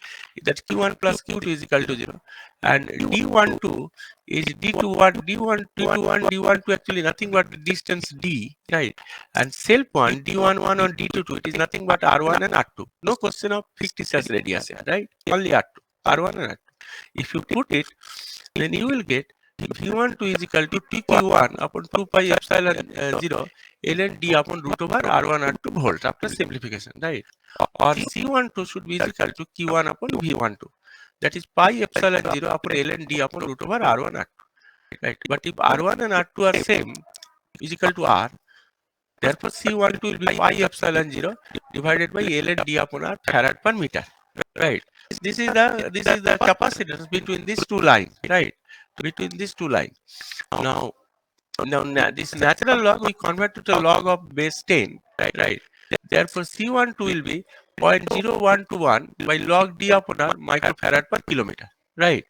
That Q1 plus Q2 is equal to 0. And D12 is D21, D12 actually nothing but the distance D, right? And self one, D11 on D22, it is nothing but R1 and R2. No question of fictitious radius here, right? Only R2, R1 and R2. If you put it, then you will get V12 is equal to TQ1 upon 2 pi epsilon 0 ln D upon root over R1 R2 volt after simplification, right? Or C12 should be equal to Q1 upon V12. That is pi epsilon 0 upon ln D upon root over R1 R2, right? But if R1 and R2 are same, is equal to R, therefore C12 will be pi epsilon 0 divided by ln D upon R farad per meter, right? This is the capacitance between these two lines, right? Between these two lines. Now this natural log we convert to the log of base 10, right? Therefore C12 will be 0.0121 by log D upon R microfarad per kilometer, right?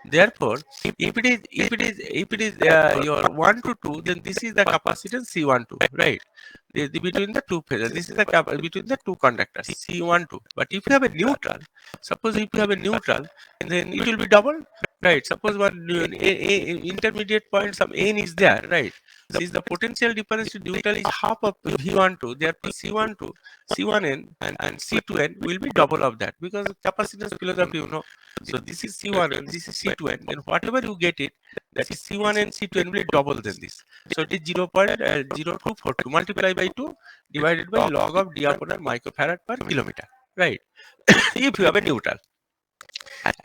Therefore, if it is your 1 to 2, then this is the capacitance C12, right? Between the two phases, this is the between the two conductors C12. But if you have a neutral, suppose if you have a neutral, then it will be double, right? Suppose one intermediate point, some n is there, right? Since the potential difference to neutral is half of V12, therefore C12, C1n and C2n will be double of that, because capacitance philosophy, you know. So this is C1 and this is C2n. Then whatever you get it, that is C1 and C2 will be double than this. So it is 0.0242 multiplied by 2 divided by log of d upon r microfarad per kilometer, right? If you have a neutral.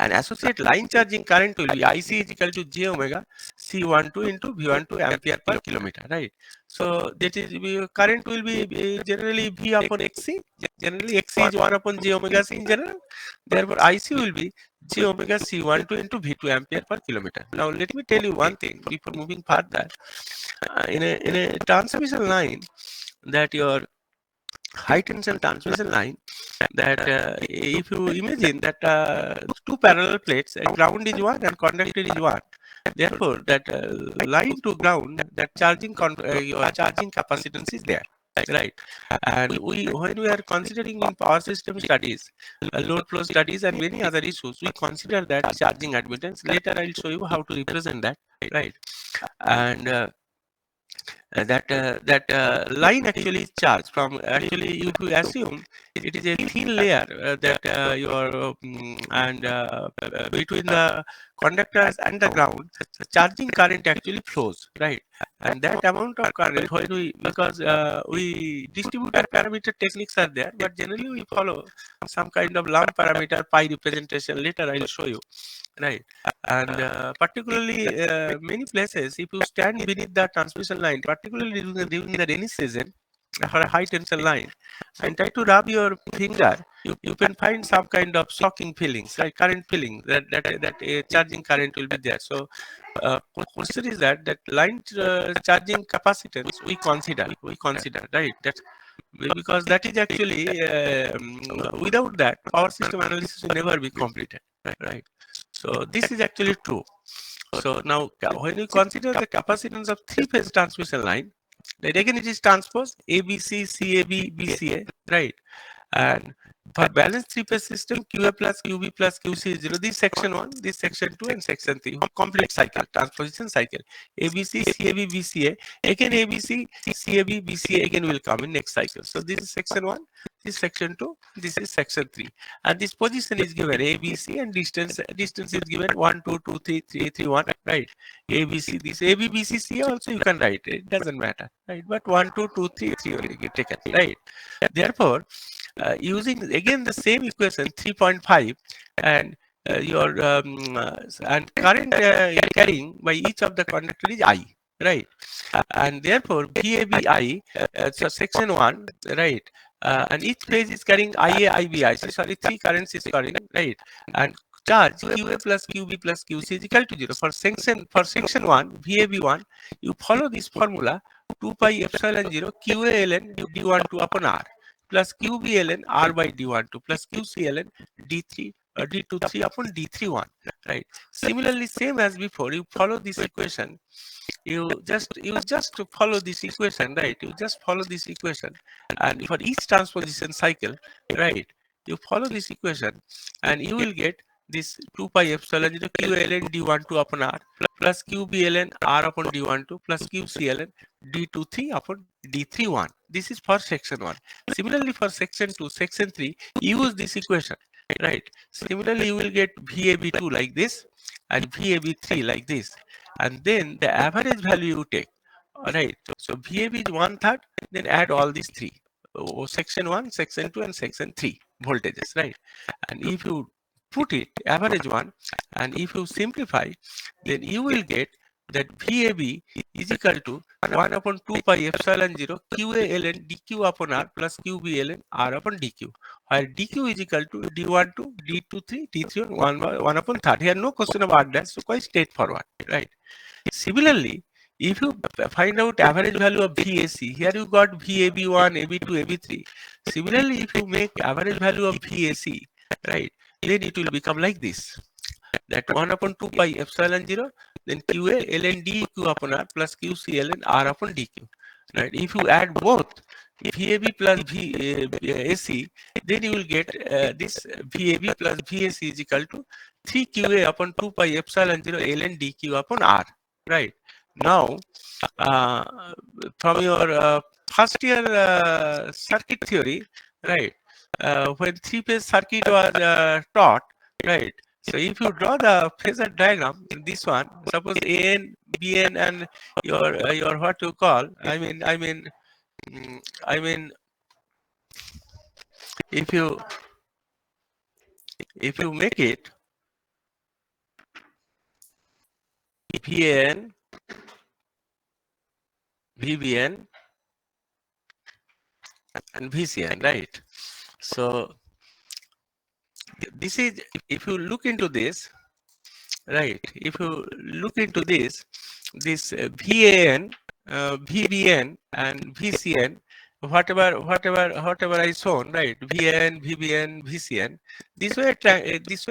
And associate line charging current will be IC is equal to j omega C12 into V12 ampere per kilometer, right? So that is current will be generally V upon XC. Generally XC is 1 upon j omega C in general. Therefore IC will be j omega C12 into V2 ampere per kilometer. Now let me tell you one thing before moving further. In a transmission line, that your high tension transmission line, that if you imagine that two parallel plates, ground is one and conductor is one, therefore that line to ground, that your charging capacitance is there, right? And when we are considering in power system studies, load flow studies and many other issues, we consider that charging admittance. Later I'll show you how to represent that, right? And that line actually is charged from, actually if you assume it is a thin layer that your and between the conductors and the ground, the charging current actually flows, right? And that amount of current, when we, because we distributed parameter techniques are there, but generally we follow some kind of lump parameter pi representation. Later I'll show you, right? And particularly many places, if you stand beneath the transmission line, particularly during the rainy season, for a high tension line, and try to rub your finger, you can find some kind of shocking feelings, right? Current feeling, that a charging current will be there. So question is that line charging capacitance we consider, right? That because that is actually without that, power system analysis will never be completed, right? So this is actually true. So now when we consider the capacitance of three-phase transmission line, then again it is transpose ABC, CAB, BCA, right? And for balanced three-phase system, QA plus QB plus QC is 0. This section 1, this section 2, and section 3. Complete cycle, transposition cycle. ABC, CAB, BCA. Again ABC, CAB, BCA again will come in next cycle. So this is section 1, this is section 2, this is section 3. And this position is given ABC, and distance is given 1, 2, 2, 3, 3, 3, 1, right? ABC, this AB, BC, CA also you can write. It doesn't matter, right? But 1, 2, 2, 3, 3 will get taken, right? Therefore, using again the same equation 3.5, and your and current carrying by each of the conductor is I, right? And therefore VABI, so section 1, right? And each phase is carrying IA, IBI. So sorry, three currents is carrying, right? And charge QA plus QB plus QC is equal to 0. For section 1, VAB1, you follow this formula 2 pi epsilon 0 QA ln D12 upon R plus QB ln R by D12 plus QC ln D3 D23 upon D31, right? Similarly, same as before, you follow this equation. You just follow this equation, right? You just follow this equation, and for each transposition cycle, right, you follow this equation, and you will get this 2 pi epsilon 0 q ln d12 upon r plus qb ln r upon d12 plus qc ln d23 upon d31. This is for section 1. Similarly, for section 2, section 3, use this equation, right? Similarly, you will get VAB2 like this and VAB3 like this, and then the average value you take. All right, so VAB is 1/3, then add all these three, section 1, section 2, and section 3 voltages, right? And if you put it average one, and if you simplify, then you will get that VAB is equal to 1 upon 2 pi epsilon 0 QA ln dq upon r plus QB ln r upon dq, where dq is equal to d12, d23, d3, 1 upon 3. Here no question of r dash, so quite straightforward, right? Similarly, if you find out average value of VAC, here you got VAB1, AB2, AB3. Similarly, if you make average value of VAC, right, then it will become like this. That 1 upon 2 pi epsilon 0, then QA ln dq upon r plus QC ln r upon dq. Right? If you add both VAB plus VAC, then you will get this VAB plus VAC is equal to 3 QA upon 2 pi epsilon 0 ln dq upon r. Right? Now, uh, from your first year circuit theory, right? When three-phase circuit was taught, right? So if you draw the phasor diagram in this one, suppose AN, BN, and your what you call, mm, I mean, if you make it VN, VBN, and VCN, right? So this is, if you look into this, right? If you look into this, this VAN, VBN, and VCN, whatever I shown, right? VN, VBN, VCN. This way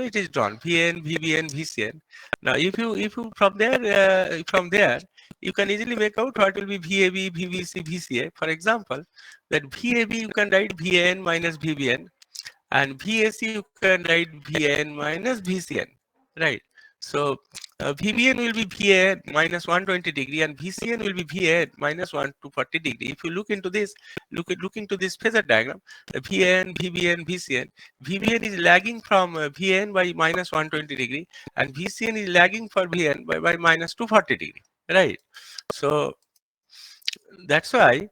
it is drawn. VN, VBN, VCN. Now, if you from there, you can easily make out what will be VAB, VBC, VCA. For example, that VAB you can write VN minus VBN, and VAC you can write VN minus VCN, right? So VBN will be VN minus 120 degree, and VCN will be VN minus 140 degree. If you look into this, look into this phasor diagram, VN, VBN, VCN. VBN is lagging from VN by minus 120 degree, and VCN is lagging for VN by minus 240 degree, right? So that's why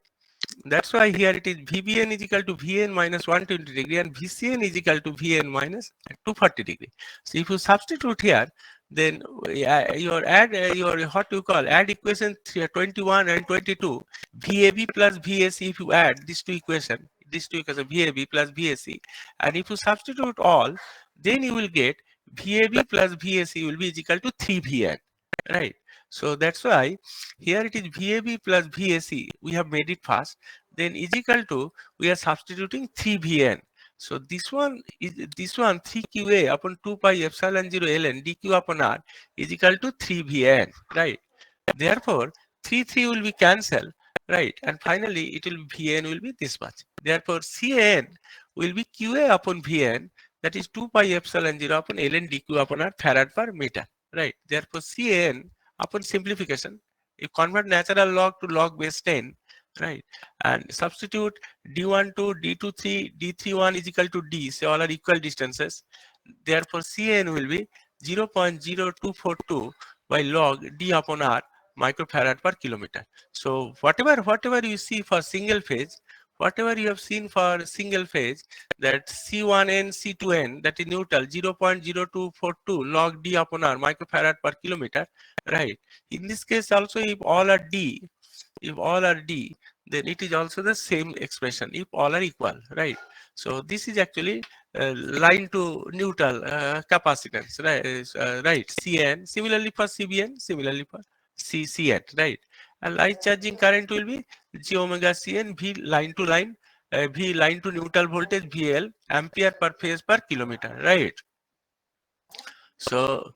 here it is VBN is equal to VN minus 120 degree, and VCN is equal to VN minus 240 degree. So if you substitute here, then your what you call add equation 21 and 22, VAB plus VAC. If you add these two equations VAB plus VAC, and if you substitute all, then you will get VAB plus VAC will be equal to 3VN, right? So that's why here it is VAB plus VAC. We have made it fast. Then is equal to, we are substituting 3VN. So this one 3QA upon 2 pi epsilon 0 ln dq upon r is equal to 3VN, right? Therefore 3 will be cancelled, right? And finally it will be Vn will be this much. Therefore Cn will be Qa upon Vn, that is 2 pi epsilon 0 upon ln dq upon r farad per meter, right? Therefore Cn upon simplification, you convert natural log to log base 10, right? And substitute d1 2, d2 3, d3 1 is equal to d, so all are equal distances. Therefore Cn will be 0.0242 by log d upon r microfarad per kilometer. So whatever you see for single phase, whatever you have seen for single phase, that C1n, C2n, that is neutral, 0.0242 log d upon r microfarad per kilometer, right? In this case also, if all are d, then it is also the same expression if all are equal, right? So this is actually line to neutral capacitance, right? Right, Cn. Similarly for Cbn, similarly for Cn, right? And line charging current will be J omega Cn, V line to line, V line to neutral voltage, VL, ampere per phase per kilometer, right? So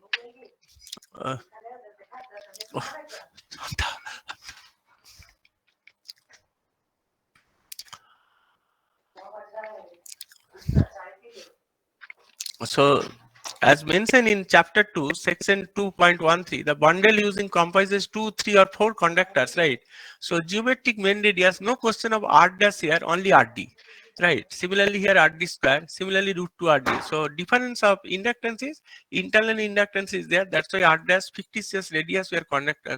uh, so as mentioned in chapter 2 section 2.13, the bundle using comprises 2 3 or 4 conductors, right? So geometric main radius, no question of r dash here, only rd, right? Similarly here rd square, similarly root 2 rd. So difference of inductance is, internal inductance is there, that's why r dash fictitious radius we are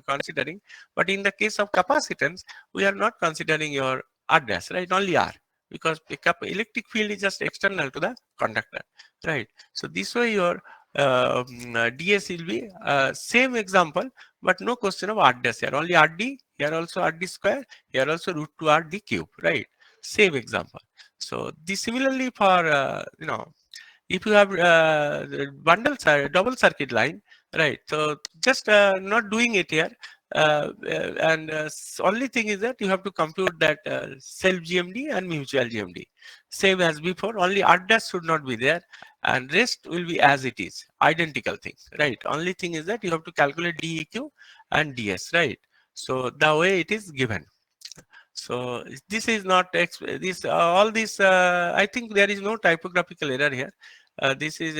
considering. But in the case of capacitance, we are not considering your r dash, right? Only r, because the electric field is just external to the conductor, right? So this way your DS will be same example, but no question of R dash here. Only RD, here also RD square, here also root 2 RD cube, right? Same example. So this similarly for, if you have double circuit line, right? So just not doing it here. And only thing is that you have to compute that self GMD and mutual GMD. Same as before, only R dash should not be there, and rest will be as it is, identical things, right? Only thing is that you have to calculate DEQ and DS, right? So the way it is given. So this is not this all this. I think there is no typographical error here. This is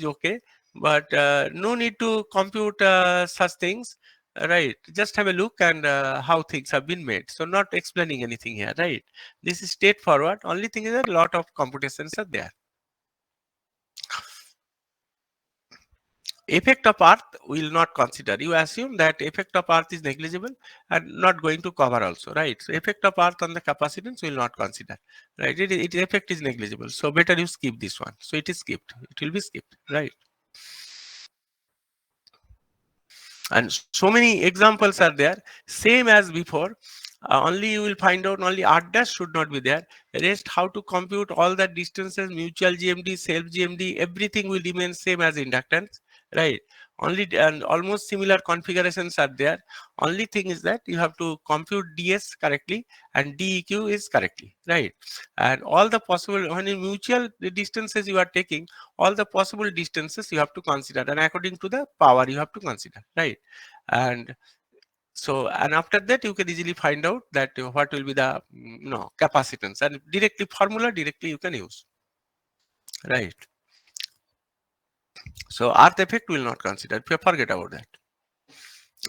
okay, but no need to compute such things, right? Just have a look and how things have been made. So not explaining anything here, right? This is straightforward. Only thing is that a lot of computations are there. effect of earth will not consider. You assume that effect of earth is negligible and not going to cover also, right? So effect of earth on the capacitance will not consider, right? It effect is negligible, so better you skip this one. So it is skipped, it will be skipped, right? And so many examples are there, same as before. Only you will find out only r dash should not be there. Rest how to compute all the distances, mutual GMD, self GMD, everything will remain same as inductance, right? Only and almost similar configurations are there. Only thing is that you have to compute ds correctly and deq is correctly, right? And all the possible, when in mutual distances you are taking, all the possible distances you have to consider, and according to the power you have to consider, right? And so, and after that you can easily find out that what will be the capacitance, and directly formula directly you can use, right? So earth effect will not consider, forget about that.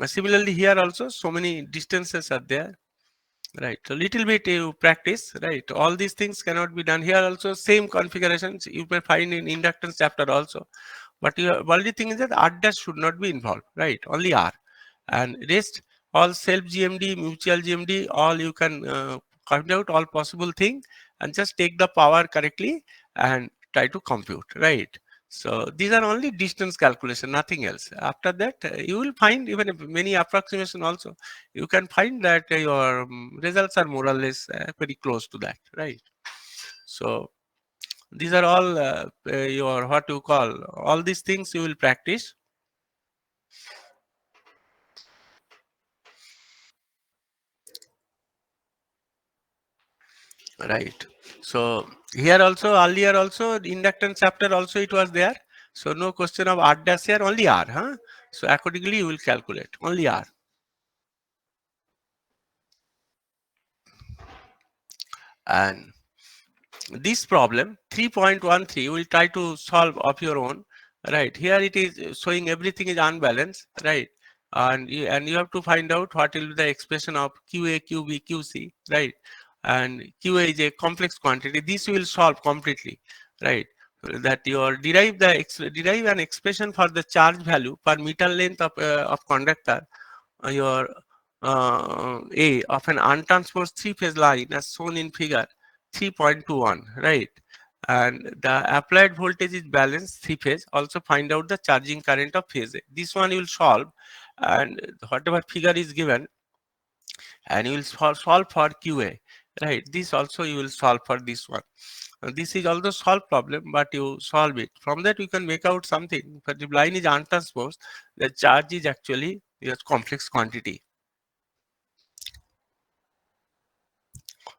Similarly here also so many distances are there, right? So little bit you practice, right? All these things cannot be done here also. Same configurations you may find in inductance chapter also, but your only thing is that r dash should not be involved, right? Only r, and rest all self GMD, mutual GMD, all you can find out all possible thing and just take the power correctly and try to compute, right? So these are only distance calculation, nothing else. After that you will find even if many approximation also, you can find that your results are more or less very close to that, right? So these are all your what you call, all these things you will practice, right? So here also, earlier also inductance chapter also it was there, so no question of r dash here, only r, huh? So accordingly you will calculate only r. And this problem 3.13 will try to solve of your own, right? Here it is showing everything is unbalanced, right? And you have to find out what will be the expression of qa, qb, qc, right? And qa is a complex quantity, this will solve completely, right? That you derive an expression for the charge value per meter length of conductor, your A of an untransposed three-phase line as shown in figure 3.21, right? And the applied voltage is balanced three-phase. Also find out the charging current of phase A. This one you will solve, and whatever figure is given, and you will solve for QA, right? This also you will solve for this one. This is also solved problem, but you solve it. From that you can make out something. But the line is untransposed, the charge is actually a complex quantity.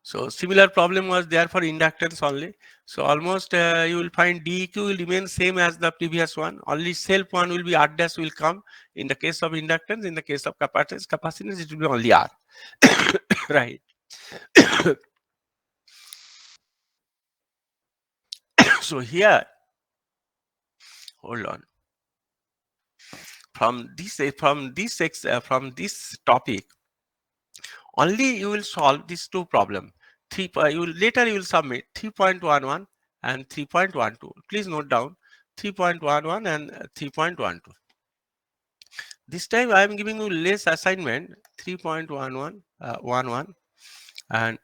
So similar problem was there for inductance only. So almost you will find DEQ will remain same as the previous one. Only self one will be R dash will come in the case of inductance. In the case of capacitance it will be only R. Right. So here, hold on. From this topic, only you will solve these two problem. You will later you will submit 3.11 and 3.12. Please note down 3.11 and 3.12. This time I am giving you less assignment, 3.11 11 and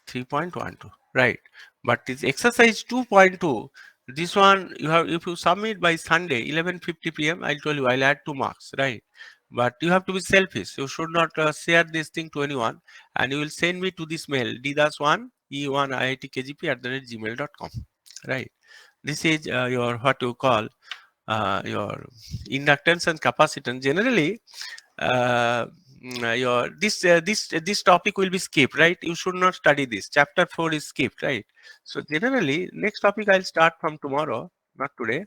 3.12, right? But this exercise 2.2, this one you have, if you submit by Sunday 11:50 p.m. I told you I'll add 2 marks, right? But you have to be selfish, you should not share this thing to anyone, and you will send me to this mail ddas1 e1 iitkgp@gmail.com, right? This is your what you call your inductance and capacitance. Generally your this topic will be skipped, right? You should not study this, chapter 4 is skipped, right? So generally next topic I'll start from tomorrow, not today.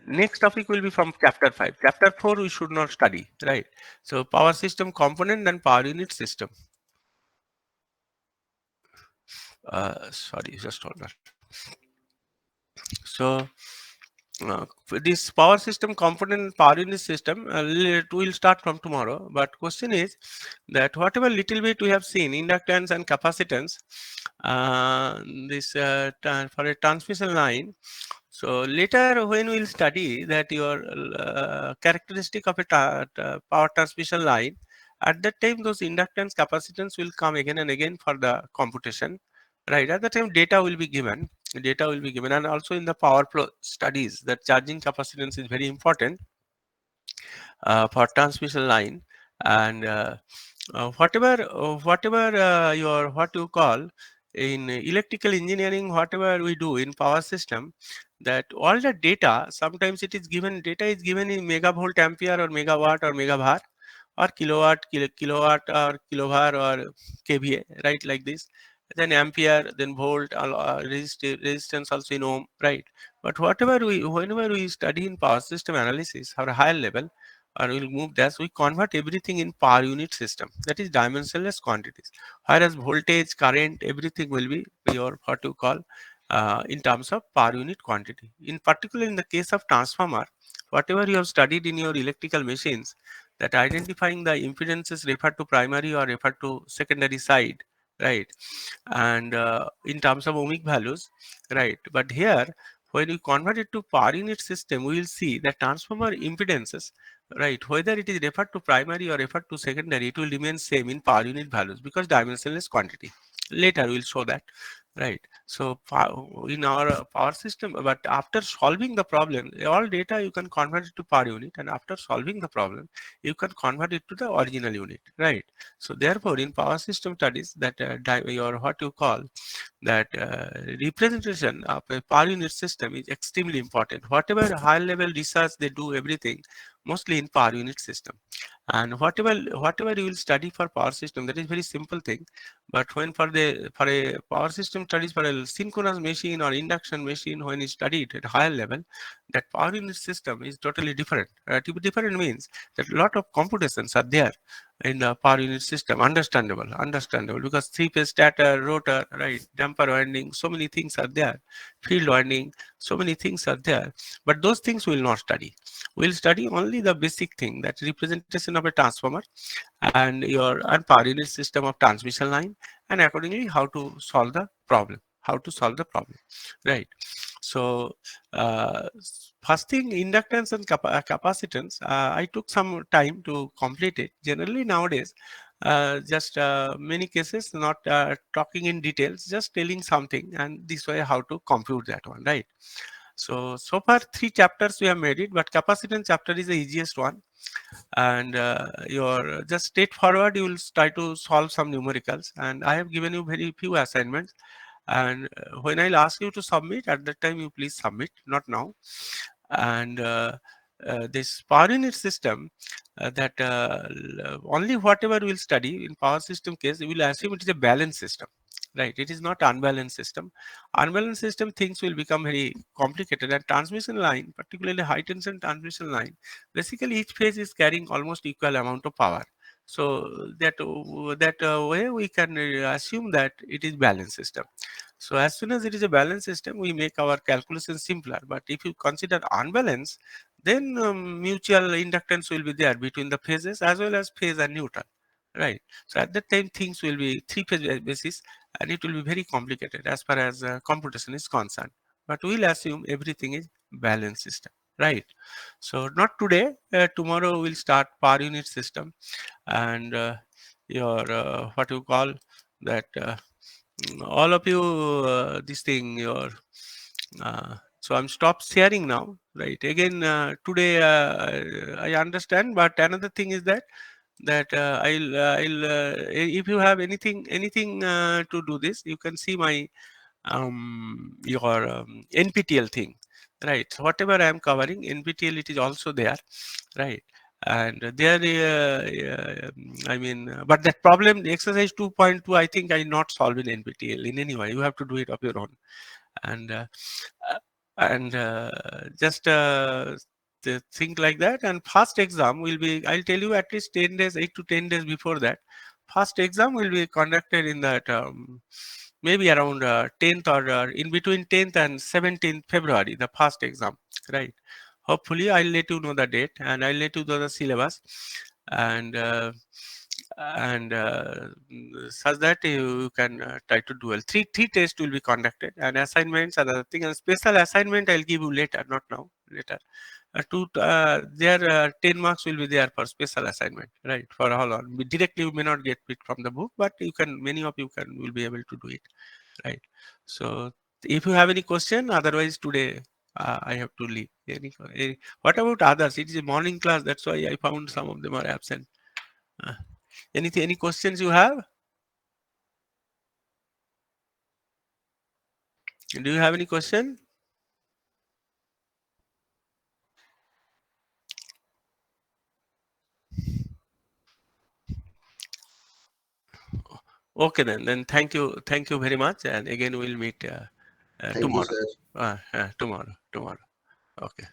Next topic will be from chapter 5. Chapter 4 we should not study, right? So power system component and power unit system. Sorry, just hold on. So uh, this power system component power unit system will start from tomorrow. But question is that whatever little bit we have seen inductance and capacitance, uh, this for a transmission line. So later when we'll study that your characteristic of a power transmission line, at that time those inductance capacitance will come again and again for the computation, right? At the time data will be given, and also in the power flow studies that charging capacitance is very important for transmission line. And whatever your what you call in electrical engineering, whatever we do in power system, that all the data sometimes it is given, data is given in megavolt ampere or megawatt or megavar or kilowatt kilowatt or kilovar or kVA, right? Like this, then ampere, then volt, resistance also in ohm, right? But whatever we whenever we study in power system analysis or a higher level, or we'll move this, we convert everything in per unit system, that is dimensionless quantities, whereas voltage, current, everything will be your what you call in terms of per unit quantity. In particular, in the case of transformer, whatever you have studied in your electrical machines, that identifying the impedances referred to primary or referred to secondary side, right? And in terms of ohmic values, right? But here, when we convert it to per unit system, we will see that transformer impedances, right, whether it is referred to primary or referred to secondary, it will remain same in per unit values because dimensionless quantity. Later we will show that, right? So in our power system, but after solving the problem, all data you can convert it to per unit, and after solving the problem you can convert it to the original unit, right? So therefore in power system studies, that your what you call that representation of a per unit system is extremely important. Whatever high level research they do, everything mostly in per unit system. And whatever you will study for power system, that is very simple thing. But when for a power system studies for a synchronous machine or induction machine, when you study it at higher level, that power unit system is totally different. To be different means that a lot of computations are there in the power unit system. Understandable, because three-phase stator, rotor, right, damper winding, so many things are there, field winding, so many things are there. But those things we will not study. We'll study only the basic thing, that representation of a transformer and your and power unit system of transmission line, and accordingly how to solve the problem. How to solve the problem, right? So first thing, inductance and capacitance. I took some time to complete it. Generally nowadays, just many cases not talking in details, just telling something, and this way how to compute that one, right? So far three chapters we have made it, but capacitance chapter is the easiest one. And your just straightforward, you will try to solve some numericals, and I have given you very few assignments. And when I'll ask you to submit, at that time you please submit, not now. And this power unit system, that only whatever we'll study in power system case, we will assume it is a balanced system, right? It is not unbalanced system. Unbalanced system things will become very complicated. And transmission line, particularly high tension transmission line, basically each phase is carrying almost equal amount of power. So that way we can assume that it is balanced system. So as soon as it is a balanced system, we make our calculation simpler. But if you consider unbalanced, then mutual inductance will be there between the phases as well as phase and neutral, right? So at that time things will be three phase basis, and it will be very complicated as far as computation is concerned. But we'll assume everything is balanced system, right? So not today, tomorrow we'll start per unit system. And your what you call that all of you this thing your so I'm stopped sharing now, right? Again today I understand, but another thing is that if you have anything to do this, you can see my your NPTEL thing, right? So whatever I am covering NPTEL, it is also there, right? And there I mean but that problem, the exercise 2.2, I think I not solve in NPTEL in any way. You have to do it of your own. And uh, and just think like that. And first exam will be, I'll tell you, at least 10 days, 8 to 10 days before that. First exam will be conducted in that maybe around 10th or in between 10th and 17th February, the first exam, right? Hopefully, I'll let you know the date and I'll let you know the syllabus, and such that you can try to do well. Three tests will be conducted, and assignments and other thing. And special assignment I'll give you later, not now, later. There 10 marks will be there for special assignment, right? For all on directly you may not get it from the book, but you can, many of you can, will be able to do it, right? So if you have any question, otherwise today I have to leave. What about others? It is a morning class, that's why I found some of them are absent. uh, Anything, any questions you have? Do you have any question? Okay, then thank you very much, and again we'll meet Thank you, tomorrow. sir. Tomorrow. Okay.